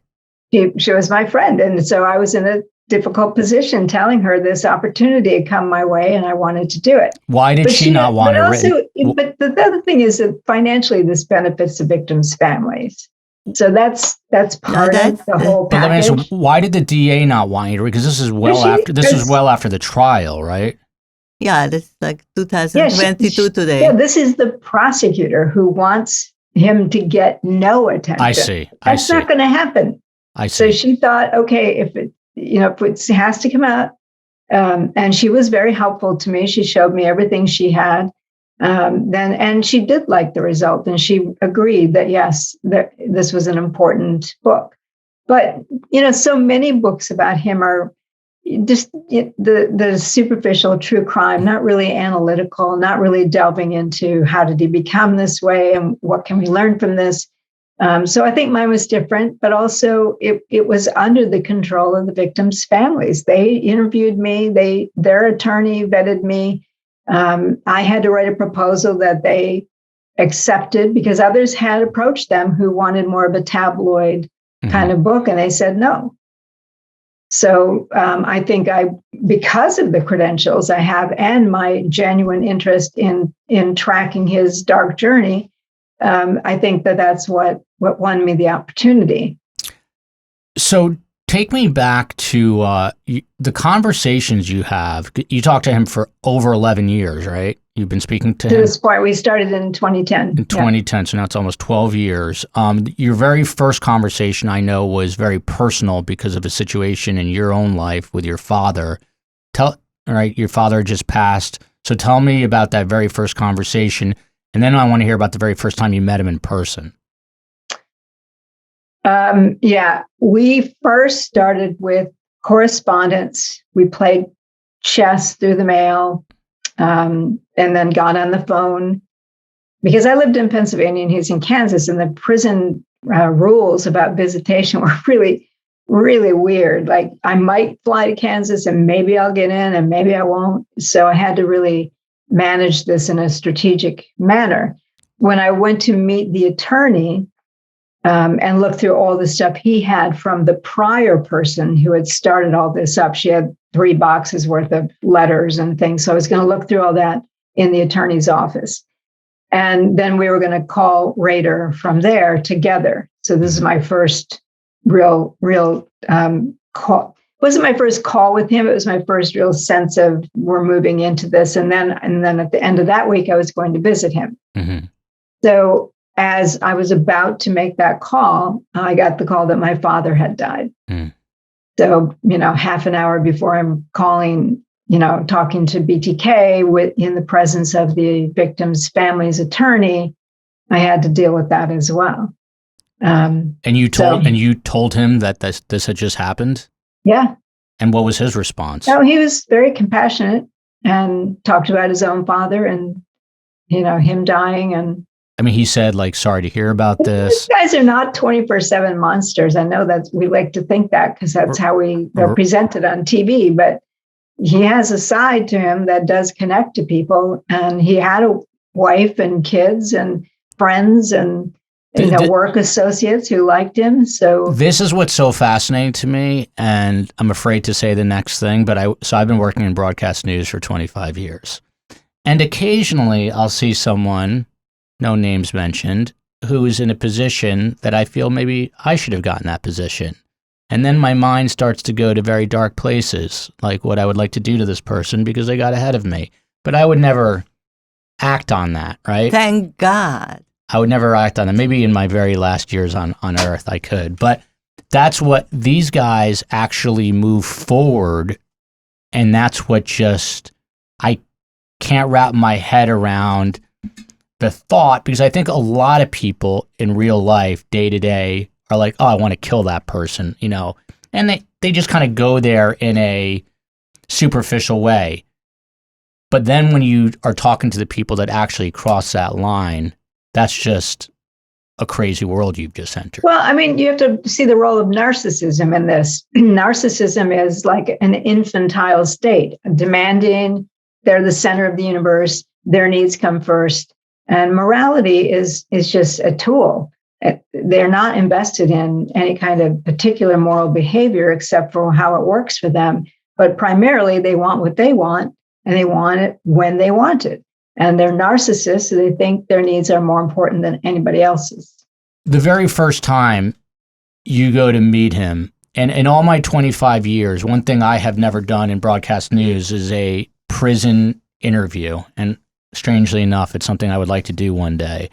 She was my friend. And so I was in a difficult position telling her this opportunity had come my way and I wanted to do it. Why did she not want it written? But the other thing is that financially this benefits the victims' families. So that's part of the whole package. So why did the DA not want you to read? Because this is well after the trial, right? Yeah, that's like 2022 today. Yeah, this is the prosecutor who wants him to get no attention. I see. That's not going to happen. I see. So she thought, okay, if it has to come out, and she was very helpful to me. She showed me everything she had. And she did like the result, and she agreed that yes, this was an important book. But so many books about him are just the superficial true crime, not really analytical, not really delving into how did he become this way and what can we learn from this. So I think mine was different, but also it was under the control of the victims' families. They interviewed me. Their attorney vetted me. I had to write a proposal that they accepted because others had approached them who wanted more of a tabloid kind of book, and they said no. So I think because of the credentials I have and my genuine interest in tracking his dark journey, I think that's what won me the opportunity. So take me back to the conversations you have. You talked to him for over 11 years, right? You've been speaking to him? To this point, we started in 2010. In 2010, so now it's almost 12 years. Your very first conversation, I know, was very personal because of a situation in your own life with your father. Your father just passed. So tell me about that very first conversation, and then I want to hear about the very first time you met him in person. We first started with correspondence. We played chess through the mail, and then got on the phone because I lived in Pennsylvania and he's in Kansas, and the prison rules about visitation were really, really weird. Like I might fly to Kansas and maybe I'll get in and maybe I won't. So I had to really manage this in a strategic manner. When I went to meet the attorney and look through all the stuff he had from the prior person who had started all this up, she had 3 boxes worth of letters and things. So I was going to look through all that in the attorney's office. And then we were going to call Rader from there together. So this is my first real call. It wasn't my first call with him. It was my first real sense of we're moving into this. And then at the end of that week, I was going to visit him. Mm-hmm. So as I was about to make that call, I got the call that my father had died. Mm. So, half an hour before I'm calling, talking to BTK in the presence of the victim's family's attorney, I had to deal with that as well. And you told him that this had just happened? Yeah. And what was his response? Oh, he was very compassionate and talked about his own father and, him dying. And he said, sorry to hear about this. These guys are not 24/7 monsters. I know that we like to think that because that's how they're presented on TV, but he has a side to him that does connect to people. And he had a wife and kids and friends and work associates who liked him. So this is what's so fascinating to me, and I'm afraid to say the next thing, but I've been working in broadcast news for 25 years. And occasionally I'll see someone, no names mentioned, who is in a position that I feel maybe I should have gotten that position. And then my mind starts to go to very dark places, like what I would like to do to this person because they got ahead of me. But I would never act on that, right? Thank God. I would never act on that. Maybe in my very last years on Earth, I could. But that's what these guys actually move forward. And that's what I can't wrap my head around the thought, because I think a lot of people in real life, day to day, are like, oh, I want to kill that person, and they just kind of go there in a superficial way. But then when you are talking to the people that actually cross that line, that's just a crazy world you've just entered. Well, you have to see the role of narcissism in this. Narcissism is like an infantile state, demanding, they're the center of the universe, their needs come first. And morality is just a tool. They're not invested in any kind of particular moral behavior except for how it works for them. But primarily, they want what they want, and they want it when they want it. And they're narcissists, so they think their needs are more important than anybody else's. The very first time you go to meet him, and in all my 25 years, one thing I have never done in broadcast news is a prison interview. And strangely enough, it's something I would like to do one day.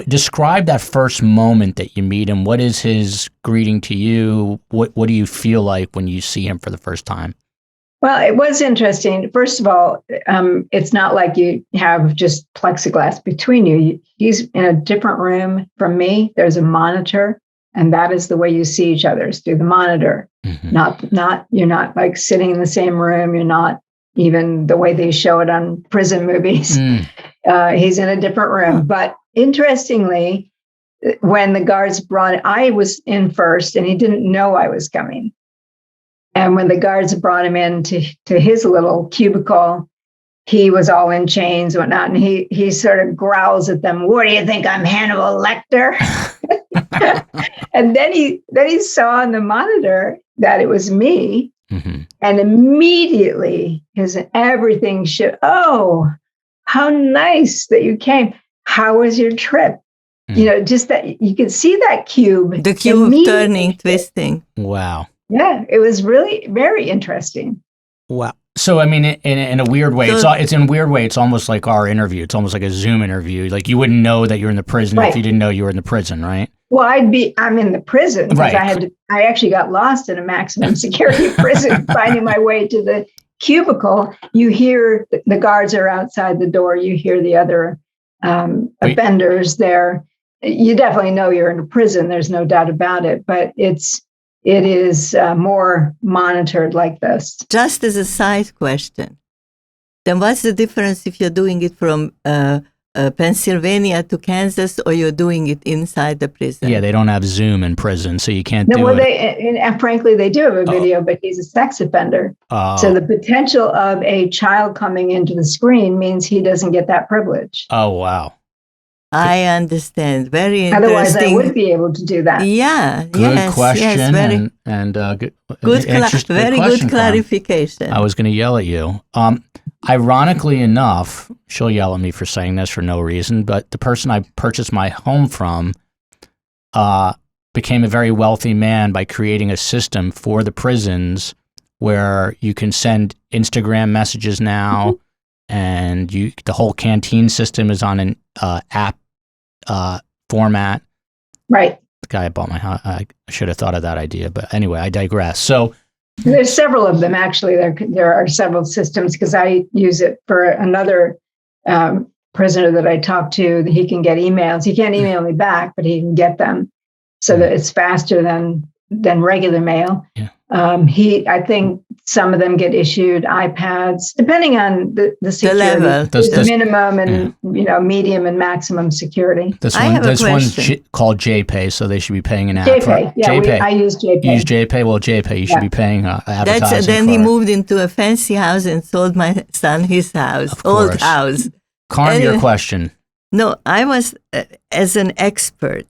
Describe that first moment that you meet him. What is his greeting to you? What do you feel like when you see him for the first time? Well, it was interesting. First of all, it's not like you have just plexiglass between you. He's in a different room from me. There's a monitor, and that is the way you see each other, is through the monitor. Mm-hmm. You're not like sitting in the same room. You're not even the way they show it on prison movies. He's in a different room. But interestingly, when the guards I was in first, and he didn't know I was coming. And when the guards brought him in to his little cubicle, he was all in chains and whatnot. And he sort of growls at them, "What do you think? I'm Hannibal Lecter?" And then he saw on the monitor that it was me. Mm-hmm. And immediately everything "Oh, how nice that you came. How was your trip?" Mm. Just that you could see that cube. The cube turning, twisting. Wow. Yeah, it was really very interesting. Wow. So, in a weird way, it's in a weird way, it's almost like our interview. It's almost like a Zoom interview. Like you wouldn't know that you're in the prison if you didn't know you were in the prison, right? Well, I'm in the prison because I actually got lost in a maximum security prison, finding my way to the cubicle. You hear the guards are outside the door. You hear the other offenders there. You definitely know you're in a prison. There's no doubt about it. But it is more monitored like this. Just as a side question, then what's the difference if you're doing it from Pennsylvania to Kansas, or you're doing it inside the prison? Yeah, they don't have Zoom in prison, so you can't No, do well, it. and frankly, they do have a video, but he's a sex offender. So the potential of a child coming into the screen means he doesn't get that privilege. Oh, wow. I understand. Very interesting. Otherwise, I would be able to do that. Yeah. Good question. Yes, very very good clarification. I was going to yell at you. Ironically enough, she'll yell at me for saying this for no reason, but the person I purchased my home from became a very wealthy man by creating a system for the prisons where you can send Instagram messages now, and the whole canteen system is on an app format. Right. The guy I bought my house, I should have thought of that idea, but anyway, I digress. So there's several of them, actually. There are several systems, because I use it for another prisoner that I talked to. He can get emails. He can't email me back, but he can get them so that it's faster than regular mail. Yeah. I think some of them get issued iPads, depending on the security. The level. Minimum and medium and maximum security. This one's called JPay, so they should be paying an app. JPay, JPay. I use JPay. You use JPay? Well, JPay, you should be paying advertising. Then he moved into a fancy house and sold my son his house, old house. Carm, your question. No, I was as an expert.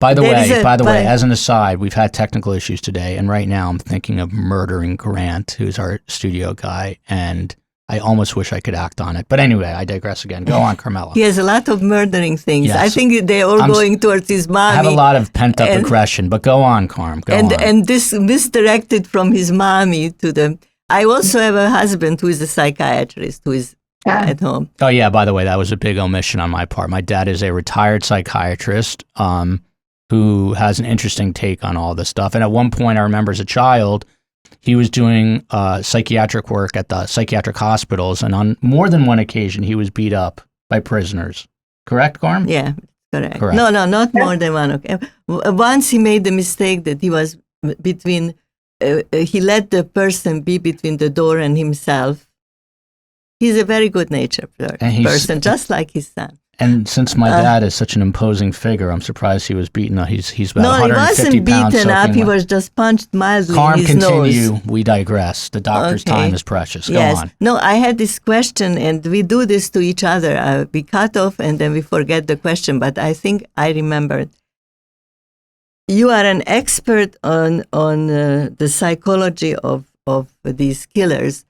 By the way, as an aside, we've had technical issues today, and right now I'm thinking of murdering Grant, who's our studio guy, and I almost wish I could act on it. But anyway, I digress again. Go on, Karmela. He has a lot of murdering things. Yes. I think they're all going towards his mommy. I have a lot of pent-up aggression, but go on, Carm. Go on. And this misdirected from his mommy to the... I also have a husband who is a psychiatrist, who is at home. Oh, yeah, by the way, that was a big omission on my part. My dad is a retired psychiatrist, who has an interesting take on all this stuff. And at one point, I remember as a child, he was doing psychiatric work at the psychiatric hospitals, and on more than one occasion, he was beat up by prisoners. Correct, Carm? Yeah, correct. No, not more than one. Okay. Once he made the mistake that he was between, he let the person be between the door and himself. He's a very good-natured person, just like his son. And since my dad is such an imposing figure, I'm surprised he was beaten up. He's about 150 pounds. No, he wasn't beaten up. He was just punched mildly in his continue. nose. We digress. The doctor's time is precious. Go on. No, I had this question, and we do this to each other. We cut off, and then we forget the question, but I think I remembered. You are an expert on the psychology of these killers,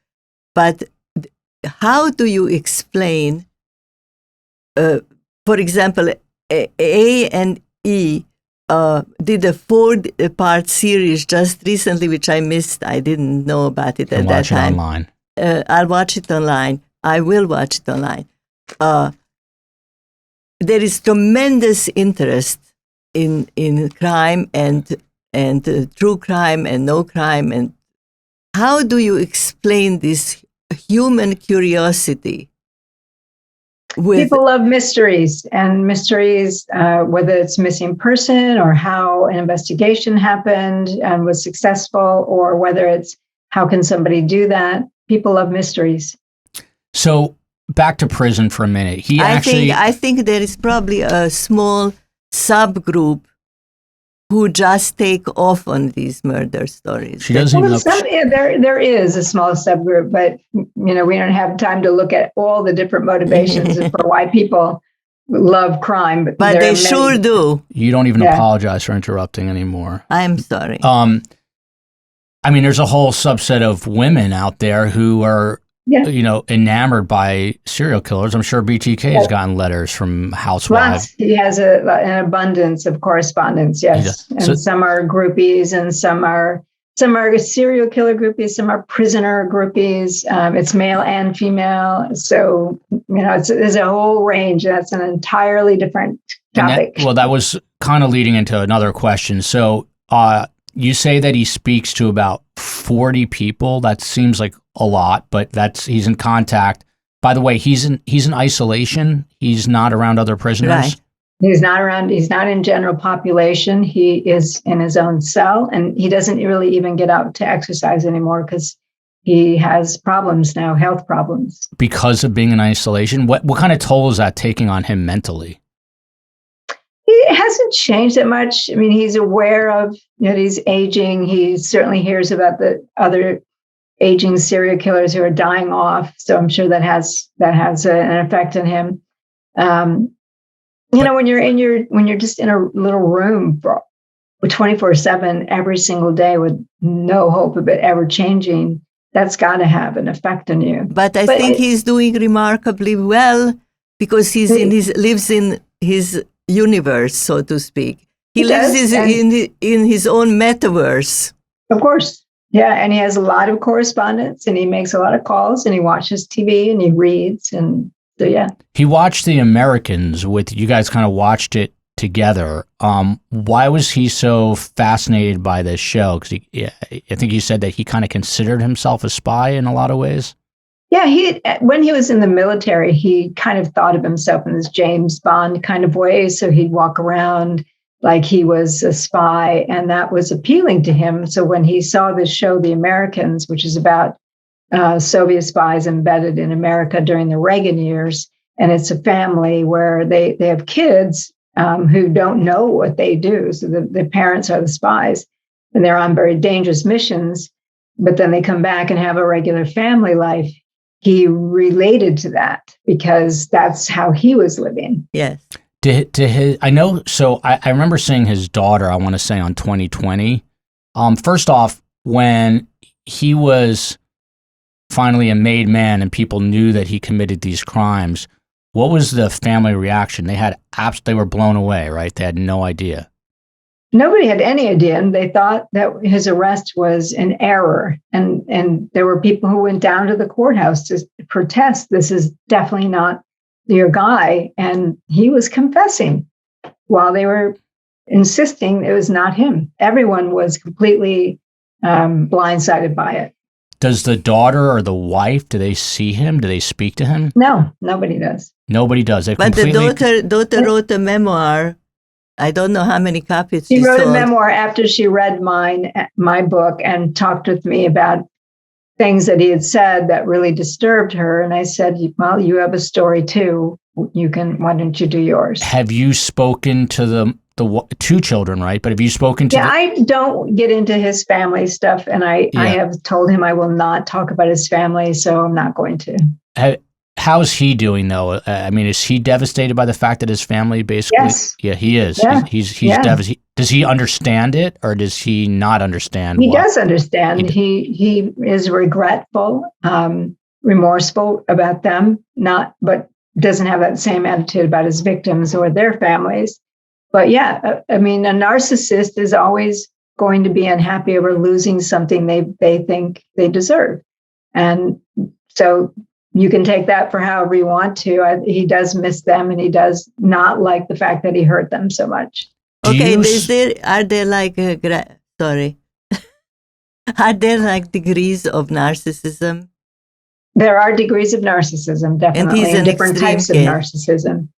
but how do you explain... for example, A and E did a 4-part series just recently, which I missed. I didn't know about it at that time. Online. I'll watch it online. I will watch it online. There is tremendous interest in crime and true crime and no crime. And how do you explain this human curiosity? People love mysteries, and mysteries, whether it's missing person or how an investigation happened and was successful, or whether it's how can somebody do that. People love mysteries. So back to prison for a minute. I think there is probably a small subgroup who just take off on these murder stories. She doesn't even there is a small subgroup, but we don't have time to look at all the different motivations for why people love crime. But they sure do. You don't even apologize for interrupting anymore. I'm sorry. I mean, there's a whole subset of women out there who are enamored by serial killers. I'm sure BTK has gotten letters from housewives. He has an abundance of correspondence, yes. And some are groupies, and some are serial killer groupies, some are prisoner groupies. It's male and female. So, there's a whole range. That's an entirely different topic. That was kind of leading into another question. So, you say that he speaks to about 40 people. That seems like a lot, but he's in contact. By the way, he's in isolation. He's not around other prisoners. Right. He's not around. He's not in general population. He is in his own cell, and he doesn't really even get out to exercise anymore because he has problems now, health problems. Because of being in isolation? What kind of toll is that taking on him mentally? It hasn't changed that much. I mean, he's aware of that he's aging. He certainly hears about the other aging serial killers who are dying off. So I'm sure that has an effect on him. When you're just in a little room for 24/7 every single day with no hope of it ever changing, that's got to have an effect on you. But I think he's doing remarkably well because lives in his universe, so to speak. He lives in his own metaverse. Of course. Yeah. And he has a lot of correspondence and he makes a lot of calls and he watches TV and he reads. And so, yeah. He watched The Americans with you guys, kind of watched it together. Why was he so fascinated by this show? Because I think you said that he kind of considered himself a spy in a lot of ways. Yeah, when he was in the military, he kind of thought of himself in this James Bond kind of way. So he'd walk around like he was a spy, and that was appealing to him. So when he saw this show, The Americans, which is about Soviet spies embedded in America during the Reagan years, and it's a family where they have kids who don't know what they do. So the parents are the spies, and they're on very dangerous missions, but then they come back and have a regular family life. He related to that because that's how he was living. Yes. I know. So I remember seeing his daughter, I want to say on 2020. First off, when he was finally a made man and people knew that he committed these crimes, what was the family reaction? They were blown away, right? They had no idea. Nobody had any idea, and they thought that his arrest was an error. And there were people who went down to the courthouse to protest. This is definitely not your guy. And he was confessing while they were insisting it was not him. Everyone was completely blindsided by it. Does the daughter or the wife, do they see him? Do they speak to him? No, nobody does. Nobody does. But the daughter wrote a memoir. I don't know how many copies she wrote a memoir after she read my book and talked with me about things that he had said that really disturbed her. And I said, well, you have a story too. Why don't you do yours? Have you spoken to the two children, right? But have you spoken to I don't get into his family stuff. And I have told him I will not talk about his family. So I'm not going to. How's he doing though? I mean, is he devastated by the fact that his family basically? Yes. Yeah, he is. Yeah. He's devastated. Does he understand it, or does he not understand? He does understand. He is regretful, remorseful about them, but doesn't have that same attitude about his victims or their families. But yeah, I mean, a narcissist is always going to be unhappy over losing something they think they deserve, and so. You can take that for however you want to. He does miss them, and he does not like the fact that he hurt them so much. Okay, are there like are there like degrees of narcissism? There are degrees of narcissism, definitely, and different types of narcissism.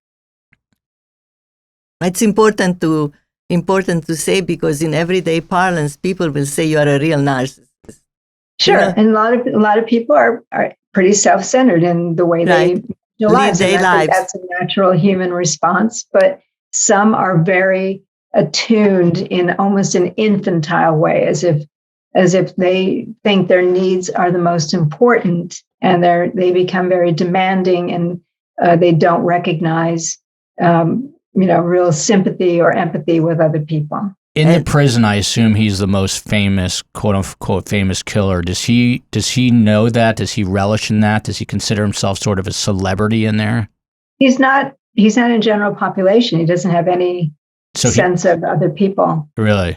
It's important to say because in everyday parlance, people will say you are a real narcissist. Sure, and a lot of people are pretty self-centered in the way they live their lives. That's a natural human response, but some are very attuned in almost an infantile way, as if they think their needs are the most important, and they become very demanding, and they don't recognize real sympathy or empathy with other people. In the prison, I assume he's the most famous, quote unquote, famous killer. Does he know that? Does he relish in that? Does he consider himself sort of a celebrity in there? He's not in general population. He doesn't have any sense of other people. Really?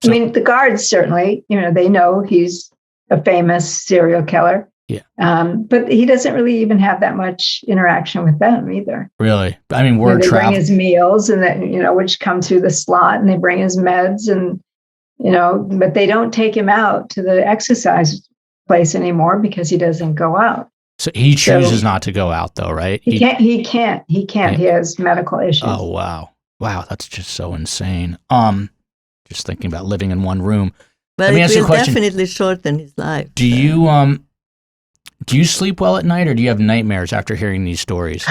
I mean, the guards certainly, they know he's a famous serial killer. Yeah. But he doesn't really even have that much interaction with them either. Really? I mean, they bring his meals and then, which come through the slot, and they bring his meds and, but they don't take him out to the exercise place anymore because he doesn't go out. So he chooses not to go out though, right? He can't. He has medical issues. Oh, wow. Wow. That's just so insane. Just thinking about living in one room. Well, Let me it ask you will a question. Definitely shorten his life. Do you, Do you sleep well at night, or do you have nightmares after hearing these stories?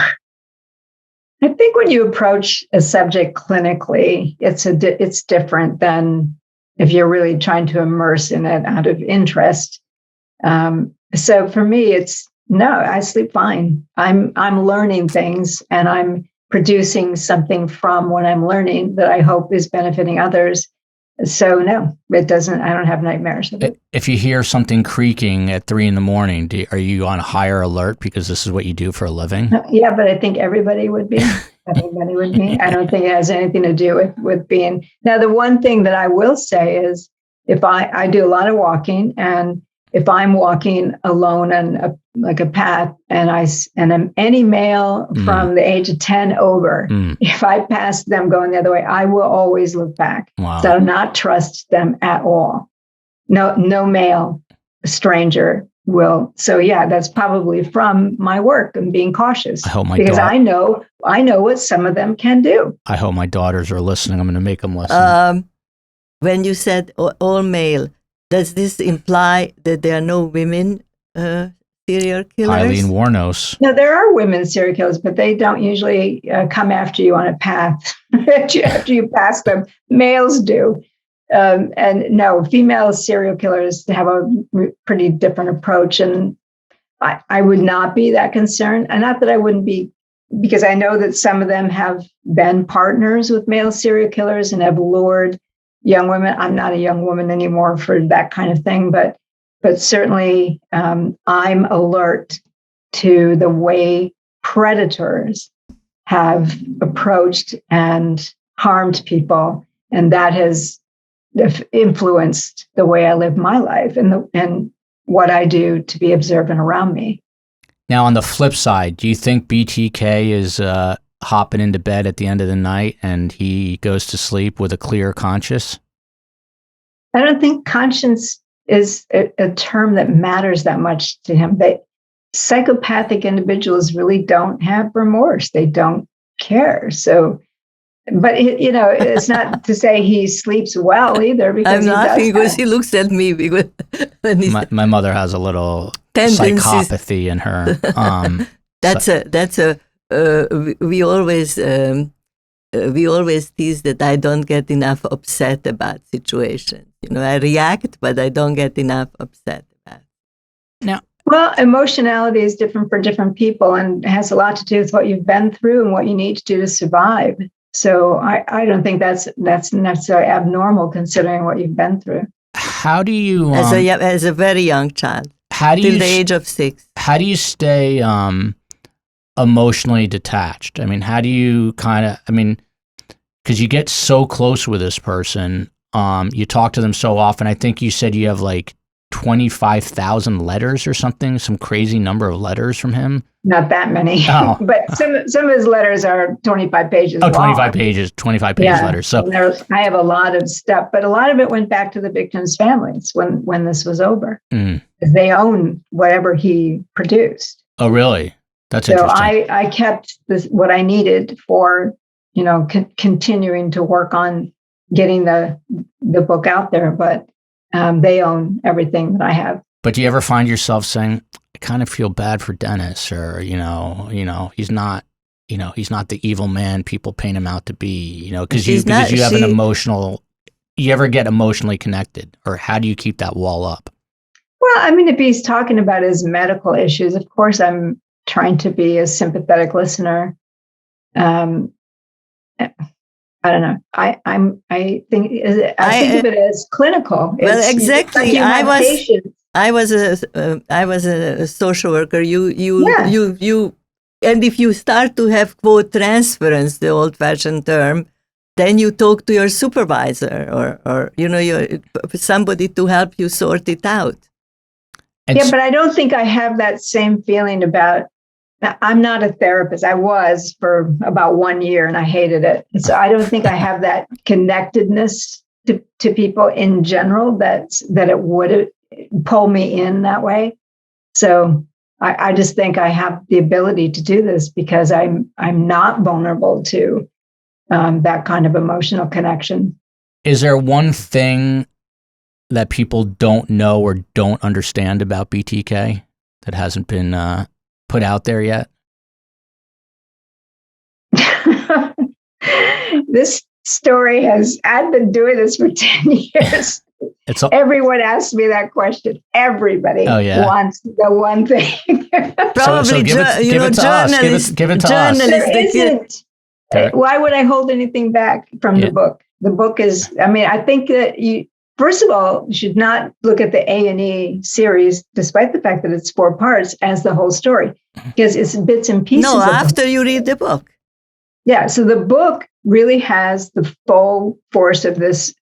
I think when you approach a subject clinically, it's different than if you're really trying to immerse in it out of interest. So for me, it's no, I sleep fine. I'm learning things, and I'm producing something from what I'm learning that I hope is benefiting others. So no, it doesn't. I don't have nightmares of it. If you hear something creaking at 3 a.m, are you on higher alert because this is what you do for a living? Yeah, but I think everybody would be. Everybody would be. I don't think it has anything to do with being. Now, the one thing that I will say is, if I do a lot of walking, and if I'm walking alone on a path, and I'm any male from the age of 10 over, if I pass them going the other way, I will always look back. Wow. So not trust them at all. No male stranger will. So yeah, that's probably from my work and being cautious. I hope because I know what some of them can do. I hope my daughters are listening. I'm going to make them listen. When you said all male, does this imply that there are no women serial killers? Eileen Warnos. No, there are women serial killers, but they don't usually come after you on a path after you pass them. Males do. And no, female serial killers have a pretty different approach. And I would not be that concerned. And not that I wouldn't be, because I know that some of them have been partners with male serial killers and have lured young women. I'm not a young woman anymore for that kind of thing, but certainly I'm alert to the way predators have approached and harmed people. And that has influenced the way I live my life and what I do to be observant around me. Now, on the flip side, do you think BTK is hopping into bed at the end of the night and he goes to sleep with a clear conscience? I don't think conscience is a term that matters that much to him. Psychopathic individuals really don't have remorse. They don't care. So, but it's not to say he sleeps well either. Because I'm laughing because he looks at me because my mother has a little psychopathy in her. We always tease that I don't get enough upset about situations. I react, but I don't get enough upset about it. Now, well, emotionality is different for different people and has a lot to do with what you've been through and what you need to do to survive. So I don't think that's necessarily abnormal considering what you've been through. How do you, as a very young child, till the age of 6? How do you stay emotionally detached? I mean, how do you because you get so close with this person, you talk to them so often. I think you said you have like 25,000 letters or something, some crazy number of letters from him. Not that many, but some of his letters are 25 pages long. 25 page letters. So I have a lot of stuff, but a lot of it went back to the victims' families when this was over. Because they own whatever he produced. Oh, really? That's interesting. So I kept what I needed for, continuing to work on getting the book out there, but they own everything that I have. But do you ever find yourself saying, I kind of feel bad for Dennis, or, he's not the evil man people paint him out to be, because you have an emotional, you ever get emotionally connected, or how do you keep that wall up? Well, I mean, if he's talking about his medical issues, of course, I'm trying to be a sympathetic listener. I don't know. I think of it as clinical. Well, exactly. I was a social worker. You, and if you start to have quote transference, the old-fashioned term, then you talk to your supervisor or somebody to help you sort it out. But I don't think I have that same feeling about. I'm not a therapist. I was for about 1 year and I hated it. So I don't think I have that connectedness to people in general that it would pull me in that way. So I just think I have the ability to do this because I'm not vulnerable to that kind of emotional connection. Is there one thing that people don't know or don't understand about BTK that hasn't been put out there yet? This story I've been doing this for 10 years. Everyone asks me that question. Everybody wants the one thing. Probably, so give it to us. Give it to us. There isn't. Why would I hold anything back from the book? The book is, I think that you, first of all, you should not look at the A&E series, despite the fact that it's 4 parts, as the whole story, because it's bits and pieces. No, after you read the book. Yeah, so the book really has the full force of this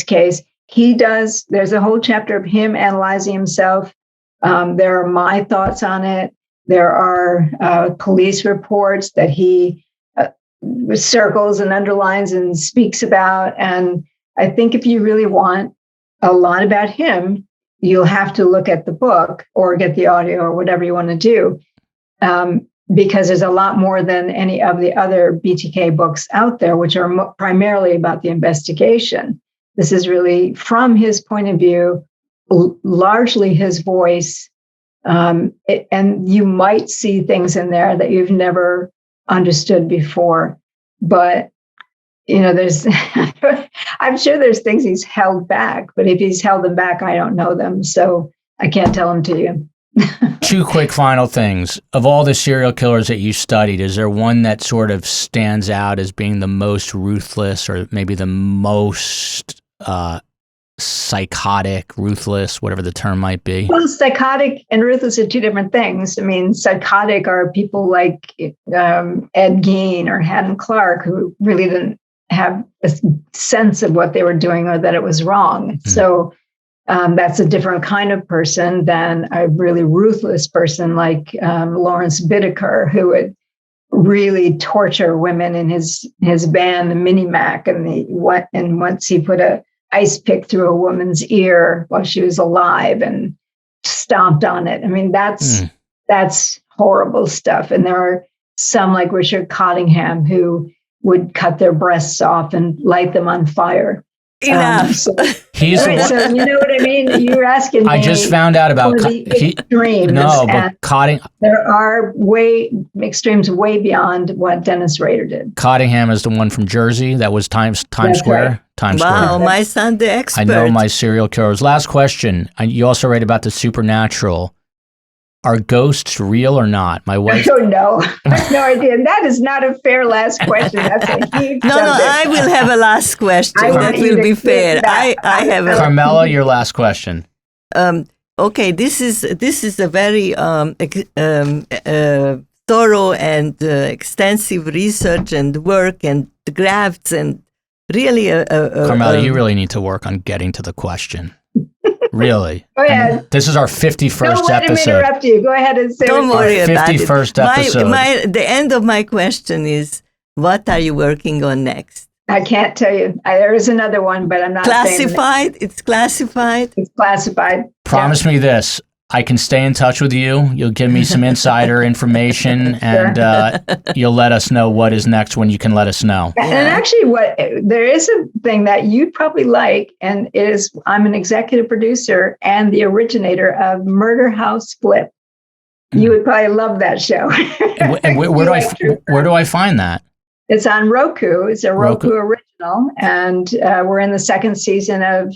case. There's a whole chapter of him analyzing himself. There are my thoughts on it. There are police reports that he circles and underlines and speaks about. And I think if you really want a lot about him, you'll have to look at the book or get the audio or whatever you want to do, because there's a lot more than any of the other BTK books out there, which are primarily about the investigation. This is really from his point of view, largely his voice. And you might see things in there that you've never understood before. But, there's, I'm sure there's things he's held back, but if he's held them back, I don't know them. So I can't tell them to you. 2 quick final things. Of all the serial killers that you studied, is there one that sort of stands out as being the most ruthless, or maybe the most psychotic, ruthless, whatever the term might be? Well, psychotic and ruthless are 2 different things. Psychotic are people like Ed Gein or Haddon Clark, who really didn't have a sense of what they were doing or that it was wrong. So that's a different kind of person than a really ruthless person like Lawrence Bittaker, who would really torture women in his band, the Mini Mac, and once he put a ice pick through a woman's ear while she was alive and stomped on it. That's horrible stuff. And there are some like Richard Cottingham who would cut their breasts off and light them on fire. Enough. So you know what I mean? You're asking me. I just found out about extremes. No, but there are extremes way beyond what Dennis Rader did. Cottingham is the one from Jersey that was Times Square. Right. Times Wow, Square. my son, the expert. I know my serial killers. Last question. You also write about the supernatural. Are ghosts real or not? My wife. I don't know. I have no idea. And that is not a fair last question. That's a huge No, I will have a last question. That will be fair. I have a Carmela, your last question. Okay, this is a very thorough and extensive research and work and grafts and really Carmela, you really need to work on getting to the question. Really? Go ahead. This is our 51st Don't let him episode. interrupt you. Go ahead and say Don't worry about it. 51st episode. The end of my question is, what are you working on next? I can't tell you. There is another one, but I'm not classified. It's classified. It's classified. Promise me this. I can stay in touch with you. You'll give me some insider information, and you'll let us know what is next when you can let us know. And actually, there is a thing that you'd probably like, and it is I'm an executive producer and the originator of Murder House Flip. You would probably love that show. And where do I find that? It's on Roku. It's a Roku original, and we're in the 2nd season of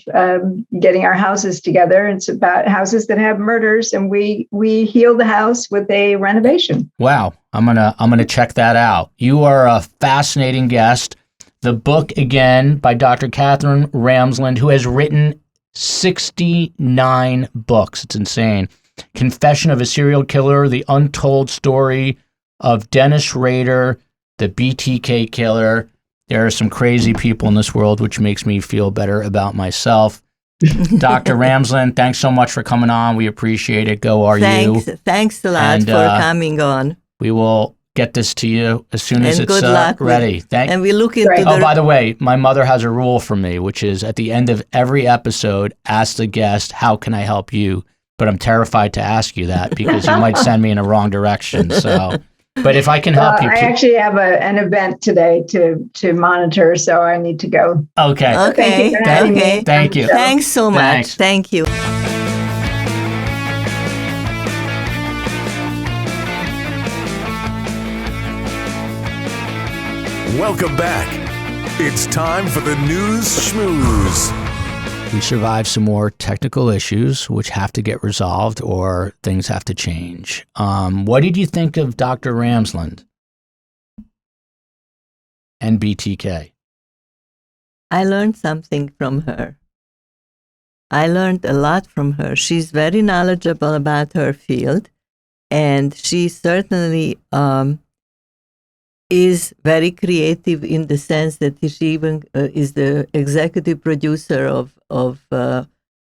getting our houses together. It's about houses that have murders, and we heal the house with a renovation. Wow, I'm gonna check that out. You are a fascinating guest. The book again by Dr. Katherine Ramsland, who has written 69 books. It's insane. Confession of a Serial Killer: The Untold Story of Dennis Rader, the BTK killer. There are some crazy people in this world, which makes me feel better about myself. Dr. Ramsland, thanks so much for coming on. We appreciate it. Go are you. Thanks a lot for coming on. We will get this to you as soon as it's ready. And we look into by the way, my mother has a rule for me, which is at the end of every episode, ask the guest, how can I help you? But I'm terrified to ask you that because you might send me in a wrong direction. So... But if I can help you, I actually have an event today to monitor, so I need to go. Okay. Thank you. Thanks so much. Thank you. Welcome back. It's time for the News Schmooze. We survived some more technical issues, which have to get resolved or things have to change. What did you think of Dr. Ramsland and BTK? I learned something from her. I learned a lot from her. She's very knowledgeable about her field, and she certainly is very creative in the sense that she even is the executive producer of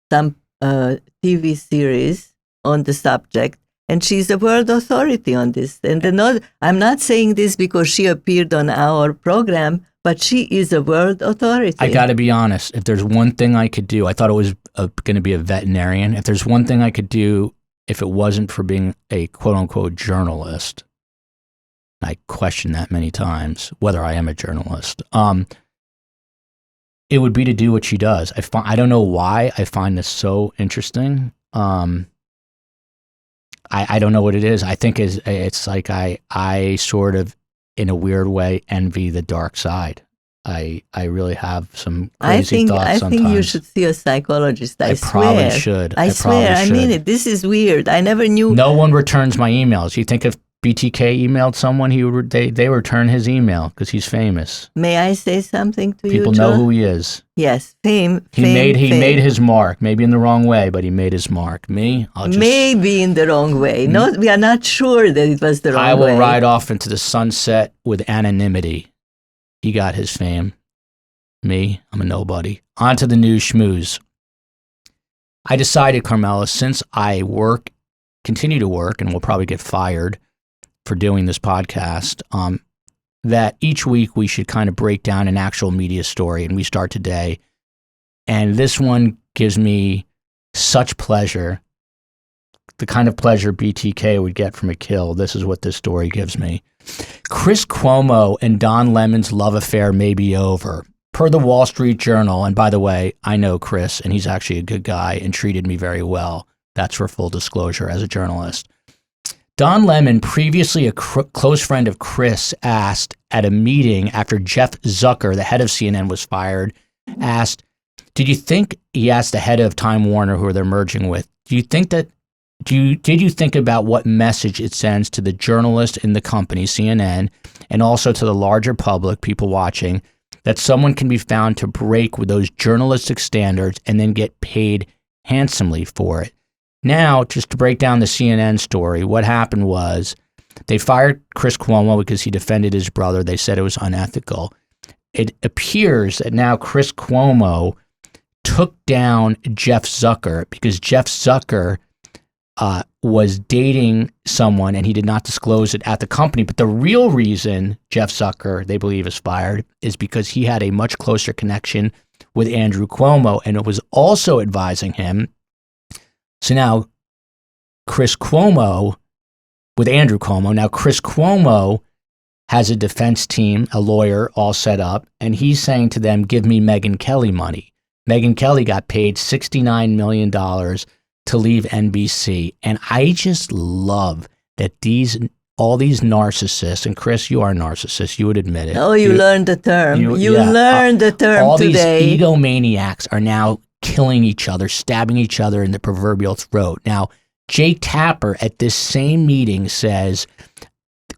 some TV series on the subject, and she's a world authority on this. And I'm not saying this because she appeared on our program, but she is a world authority. I got to be honest. If there's one thing I could do, I thought it was going to be a veterinarian. If there's one thing I could do, if it wasn't for being a quote-unquote journalist, I question that many times, whether I am a journalist, it would be to do what she does. I don't know why I find this so interesting. I don't know what it is. I think it's like I sort of, in a weird way, envy the dark side. I really have some crazy thoughts sometimes. I think you should see a psychologist. I probably should. I swear. I mean it. This is weird. I never knew. No one returns my emails. You think if BTK emailed someone, they return his email because he's famous. May I say something to you, People know who he is. Yes, fame. He made his mark. Maybe in the wrong way, but he made his mark. Me, I'll just maybe in the wrong way. No, we are not sure that it was the wrong way. I will ride off into the sunset with anonymity. He got his fame. Me, I'm a nobody. On to the news schmooze. I decided, Karmelas, since I continue to work, and will probably get fired for doing this podcast, that each week we should kind of break down an actual media story, and we start today. And this one gives me such pleasure, the kind of pleasure BTK would get from a kill. This is what this story gives me. Chris Cuomo and Don Lemon's love affair may be over. Per the Wall Street Journal, and by the way, I know Chris, and he's actually a good guy and treated me very well. That's for full disclosure as a journalist. Don Lemon, previously a close friend of Chris, asked at a meeting after Jeff Zucker, the head of CNN, was fired, asked, did you think the head of Time Warner, who they're merging with, did you think about what message it sends to the journalist in the company, CNN, and also to the larger public, people watching, that someone can be found to break with those journalistic standards and then get paid handsomely for it? Now, just to break down the CNN story, what happened was they fired Chris Cuomo because he defended his brother. They said it was unethical. It appears that now Chris Cuomo took down Jeff Zucker because Jeff Zucker was dating someone and he did not disclose it at the company. But the real reason Jeff Zucker, they believe, is fired is because he had a much closer connection with Andrew Cuomo, and it was also advising him. So now Chris Cuomo with Andrew Cuomo, now Chris Cuomo has a defense team, a lawyer all set up, and he's saying to them, give me Megyn Kelly money. Megyn Kelly got paid $69 million to leave NBC. And I just love that all these narcissists, and Chris, you are a narcissist, you would admit it. Oh, you learned the term. You learned the term all today. All these egomaniacs are now killing each other, stabbing each other in the proverbial throat. Now, Jake Tapper at this same meeting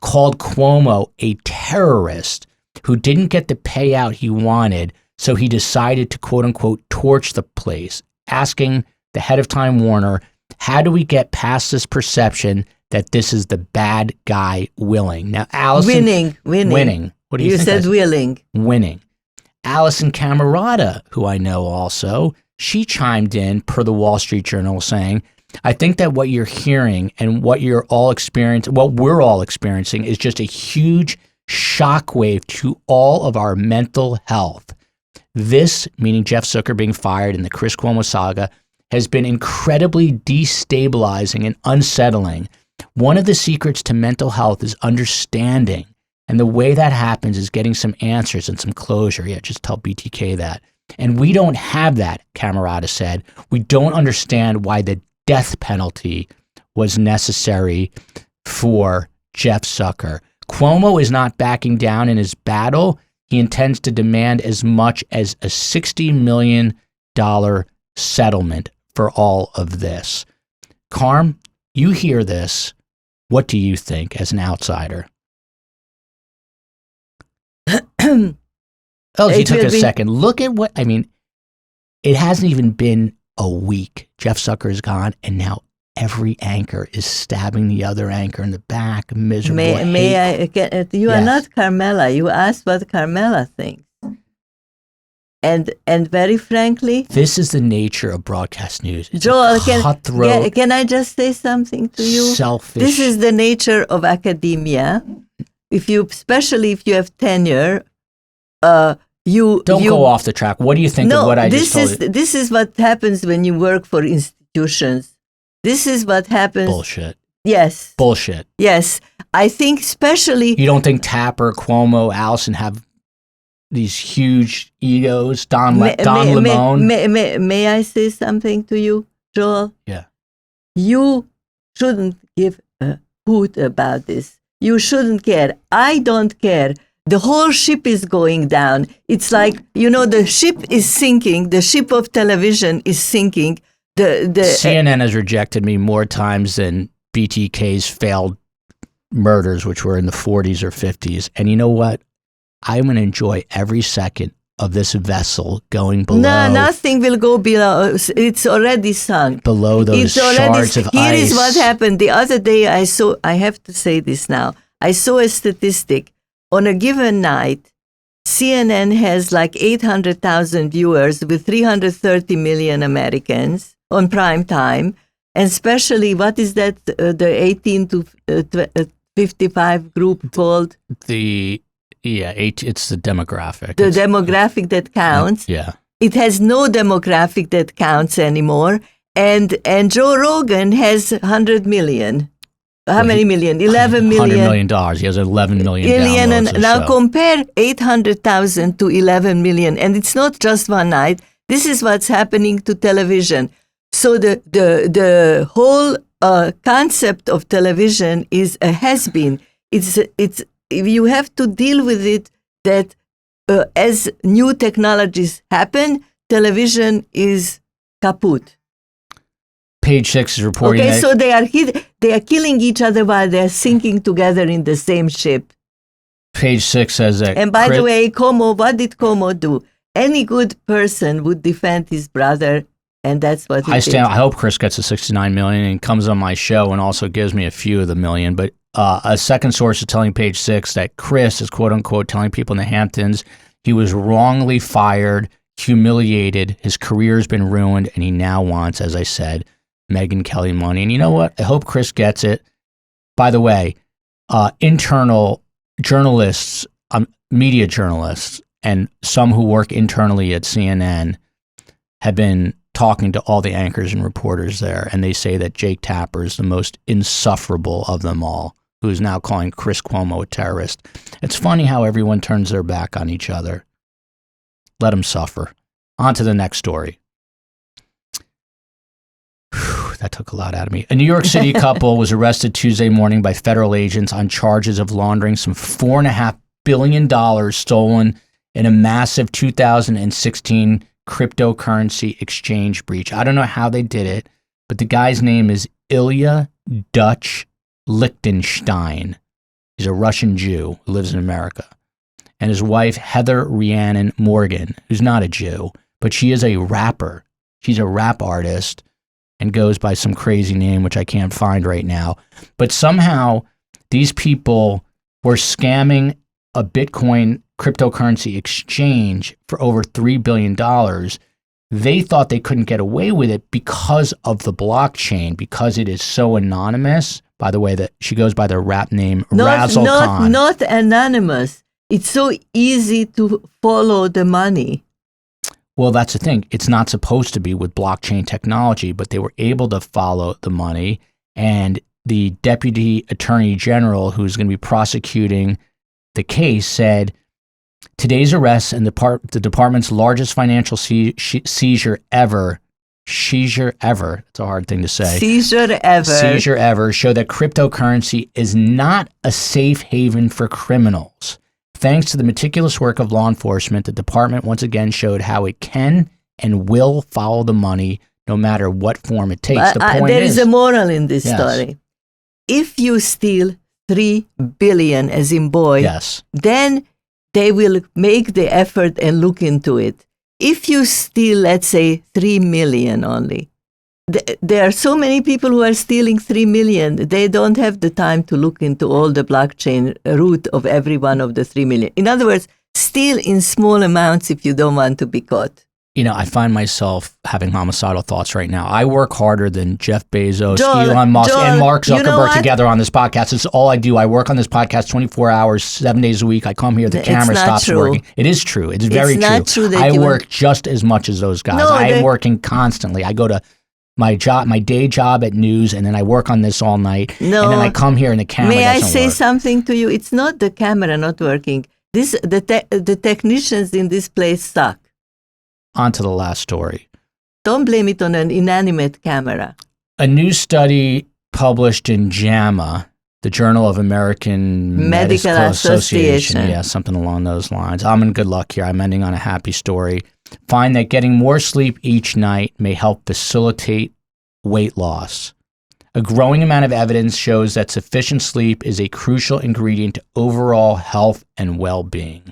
called Cuomo a terrorist who didn't get the payout he wanted, so he decided to quote unquote torch the place, asking the head of Time Warner, how do we get past this perception that this is the bad guy willing? Now, Allison... Winning. What do you think? You said willing. Winning. Allison Camerata, who I know also, she chimed in per the Wall Street Journal saying, I think that what you're hearing and what we're all experiencing is just a huge shockwave to all of our mental health. This, meaning Jeff Zucker being fired in the Chris Cuomo saga, has been incredibly destabilizing and unsettling. One of the secrets to mental health is understanding. And the way that happens is getting some answers and some closure. Yeah, just tell BTK that. And we don't have that, Camerata said. We don't understand why the death penalty was necessary for Jeff Zucker. Cuomo is not backing down in his battle. He intends to demand as much as a $60 million settlement for all of this. Carm, you hear this. What do you think as an outsider? Oh, he took a second. Look at what, I mean, it hasn't even been a week. Jeff Zucker is gone, and now every anchor is stabbing the other anchor in the back. Miserable. May I get, you are not Karmela. You asked what Karmela thinks. And very frankly, this is the nature of broadcast news. It's Joel, can I just say something to you? Selfish. This is the nature of academia. Especially if you have tenure, you don't go off the track. What do you think of what I just told you? This is what happens when you work for institutions. This is what happens. Bullshit. Yes. Bullshit. Yes. I think especially... You don't think Tapper, Cuomo, Allison have these huge egos? Don Lemon? May I say something to you, Joel? Yeah. You shouldn't give a hoot about this. You shouldn't care. I don't care. The whole ship is going down. It's like, the ship is sinking. The ship of television is sinking. CNN has rejected me more times than BTK's failed murders, which were in the 40s or 50s. And you know what? I'm going to enjoy every second of this vessel going below. No, nothing will go below. It's already sunk. Below those shards of ice. Here is what happened. The other day I have to say this now. I saw a statistic. On a given night, CNN has like 800,000 viewers with 330 million Americans on prime time. And especially, what is that, the 18 to 55 group called? It's the demographic. The demographic that counts. Yeah. It has no demographic that counts anymore. And Joe Rogan has 100 million. How many million? 11 million. $100 million. He has 11 million downloads. And now compare 800,000 to 11 million. And it's not just one night. This is what's happening to television. So the whole concept of television is a has-been. It's you have to deal with it that as new technologies happen, television is kaput. Page 6 is reporting. Okay, so they are killing each other while they are sinking together in the same ship. Page 6 says that. And by the way, what did Cuomo do? Any good person would defend his brother, and that's what he did. I hope Chris gets the $69 million and comes on my show and also gives me a few of the million. But a second source is telling Page 6 that Chris is quote unquote telling people in the Hamptons he was wrongly fired, humiliated, his career's been ruined, and he now wants, as I said, Megyn Kelly money. And you know what? I hope Chris gets it. By the way, internal journalists, media journalists, and some who work internally at CNN have been talking to all the anchors and reporters there, and they say that Jake Tapper is the most insufferable of them all, who is now calling Chris Cuomo a terrorist. It's funny how everyone turns their back on each other. Let them suffer. On to the next story. That took a lot out of me. A New York City couple was arrested Tuesday morning by federal agents on charges of laundering some $4.5 billion stolen in a massive 2016 cryptocurrency exchange breach. I don't know how they did it, but the guy's name is Ilya Dutch Lichtenstein. He's a Russian Jew who lives in America. And his wife, Heather Rhiannon Morgan, who's not a Jew, but she is a rapper. She's a rap artist and goes by some crazy name, which I can't find right now. But somehow these people were scamming a Bitcoin cryptocurrency exchange for over $3 billion. They thought they couldn't get away with it because of the blockchain, because it is so anonymous. By the way, that she goes by the rap name Razzle Khan. Not anonymous. It's so easy to follow the money. Well, that's the thing. It's not supposed to be with blockchain technology, but they were able to follow the money. And the deputy attorney general, who's going to be prosecuting the case, said, today's arrest and the department's largest financial seizure ever seizure ever, it's a hard thing to say. Seizure ever show that cryptocurrency is not a safe haven for criminals. Thanks to the meticulous work of law enforcement, the department once again showed how it can and will follow the money no matter what form it takes. The point there is a moral in this story. If you steal 3 billion, as in boy, then they will make the effort and look into it. If you steal, let's say, 3 million only, there are so many people who are stealing 3 million. They don't have the time to look into all the blockchain root of every one of the 3 million. In other words, steal in small amounts if you don't want to be caught. You know, I find myself having homicidal thoughts right now. I work harder than Jeff Bezos, Joel, Elon Musk, and Mark Zuckerberg you know together on this podcast. It's all I do. I work on this podcast 24 hours, 7 days a week. I come here, the camera stops working. It is true. It's very true. Not true that I work just as much as those guys. I am working constantly. I go to my day job at news, and then I work on this all night. And then I come here and the camera doesn't work. May I say something to you? It's not the camera not working. The technicians in this place suck. On to the last story. Don't blame it on an inanimate camera. A new study published in JAMA, the Journal of American Medical Association. Yeah, something along those lines. I'm in good luck here. I'm ending on a happy story. Find that getting more sleep each night may help facilitate weight loss. A growing amount of evidence shows that sufficient sleep is a crucial ingredient to overall health and well-being.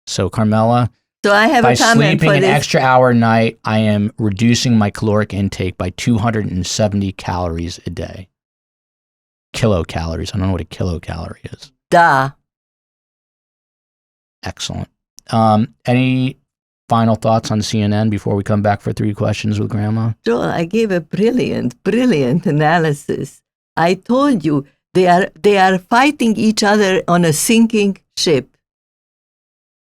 So, Karmela, so I have by a comment sleeping for an this. extra hour a night, I am reducing my caloric intake by 270 calories a day. Kilocalories. I don't know what a kilocalorie is. Duh. Excellent. Any final thoughts on CNN before we come back for 3 questions with Grandma? Joel, I gave a brilliant analysis. I told you they are fighting each other on a sinking ship.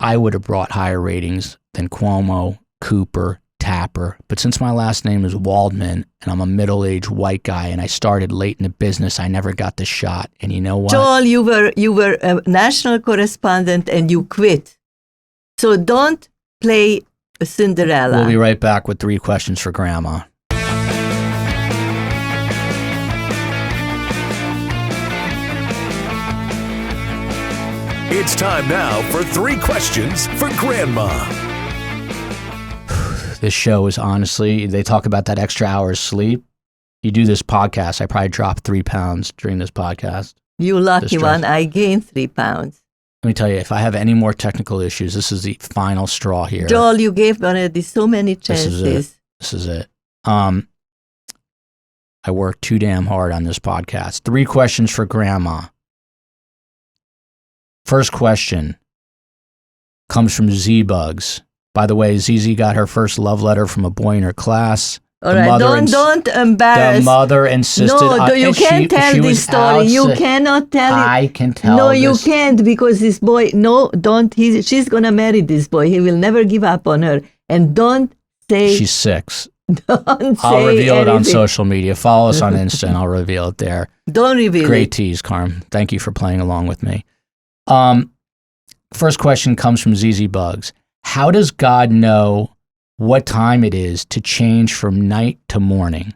I would have brought higher ratings than Cuomo, Cooper, Tapper, but since my last name is Waldman and I'm a middle-aged white guy and I started late in the business, I never got the shot. And you know what? Joel, you were a national correspondent and you quit. So don't play Cinderella. We'll be right back with 3 questions for Grandma. It's time now for 3 questions for Grandma. This show is honestly, they talk about that extra hour's sleep. You do this podcast, I probably dropped 3 pounds during this podcast. You lucky one, I gained 3 pounds. Let me tell you, if I have any more technical issues, this is the final straw here. Joel, you gave already so many chances. This is it. I worked too damn hard on this podcast. 3 questions for Grandma. First question comes from Z-Bugs. By the way, ZZ got her first love letter from a boy in her class. All right, don't embarrass. The mother insisted. No, you can't tell this story. You cannot tell it. I can tell. No, you can't, because this boy. No, don't. She's gonna marry this boy. He will never give up on her. And don't say. She's 6. Don't say I'll reveal anything. it on social media. Follow us on Insta, and I'll reveal it there. Don't reveal Great it. tease, Carm. Thank you for playing along with me. First question comes from ZZ Bugs. How does God know what time it is to change from night to morning?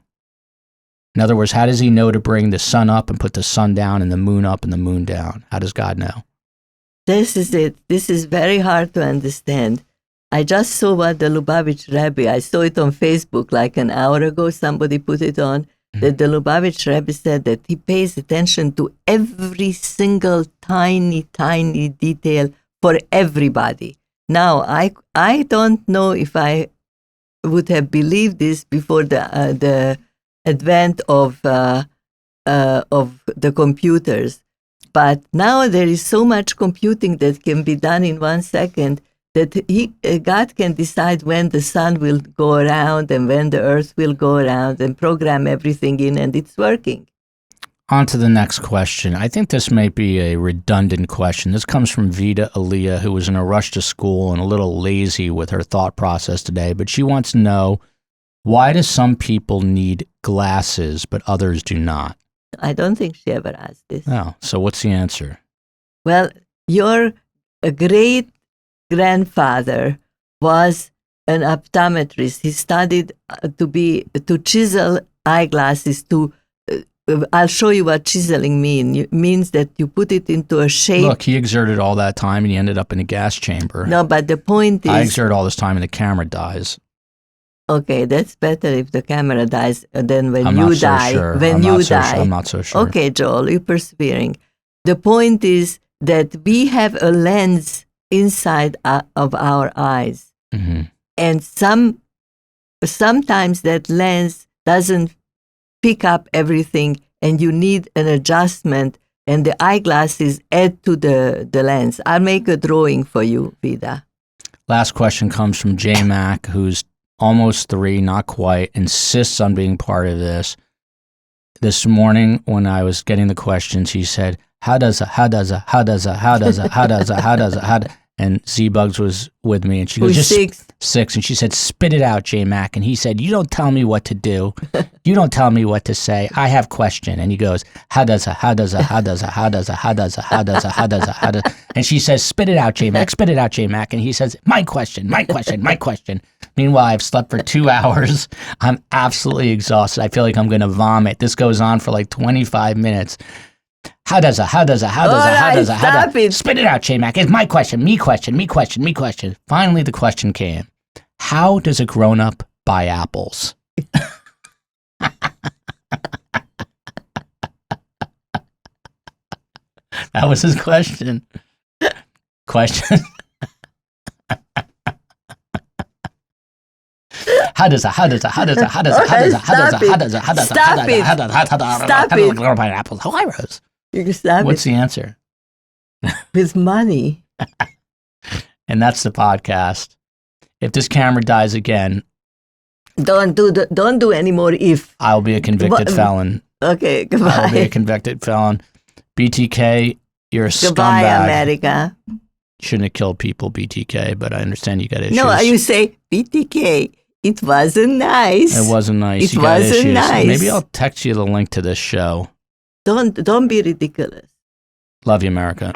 In other words, how does he know to bring the sun up and put the sun down and the moon up and the moon down? How does God know? This is it. This is very hard to understand. I just saw what the Lubavitch Rebbe, I saw it on Facebook like an hour ago, somebody put it on, that the Lubavitch Rebbe said that he pays attention to every single tiny detail for everybody. Now, I don't know if I would have believed this before the advent of the computers, but now there is so much computing that can be done in 1 second that God can decide when the sun will go around and when the earth will go around and program everything in, and it's working. On to the next question. I think this may be a redundant question. This comes from Vida Aliyah, who was in a rush to school and a little lazy with her thought process today, but she wants to know, why do some people need glasses but others do not? I don't think she ever asked this. Oh, so what's the answer? Well, your great-grandfather was an optometrist. He studied to chisel eyeglasses. I'll show you what chiseling means that you put it into a shape. Look, he exerted all that time and he ended up in a gas chamber. No, but the point is, I exert all this time and the camera dies. Okay, that's better if the camera dies than when I'm you not so die. sure. When I'm you not so die. sure. I'm not so sure. Okay, Joel, you're persevering. The point is that we have a lens inside of our eyes. Mm-hmm. And sometimes that lens doesn't pick up everything and you need an adjustment, and the eyeglasses add to the lens. I'll make a drawing for you, Vida. Last question comes from J Mac, who's almost 3, not quite, insists on being part of this. This morning when I was getting the questions, he said, how does it, and Z-Bugs was with me, and she goes, just 6, and she said, spit it out, J-Mac, and he said, you don't tell me what to do, you don't tell me what to say, I have question, and he goes, and she says, spit it out, J-Mac, and he says, my question. Meanwhile, I've slept for 2 hours, I'm absolutely exhausted, I feel like I'm going to vomit. This goes on for like 25 minutes. How does it? Spit it out, J-Mac. It's my question, me question. Finally, the question came. How does a grown-up buy apples? That was his question. How does apples? Oh, hi, Rose. What's the answer? With money. And that's the podcast. If this camera dies again, don't do any more if. I'll be a convicted felon. Okay, goodbye. I'll be a convicted felon. BTK, you're a goodbye, scumbag. America. Shouldn't have killed people, BTK, but I understand you got issues. No, you say BTK. It wasn't nice. It wasn't nice. It wasn't nice. Maybe I'll text you the link to this show. Don't be ridiculous. Love you, America.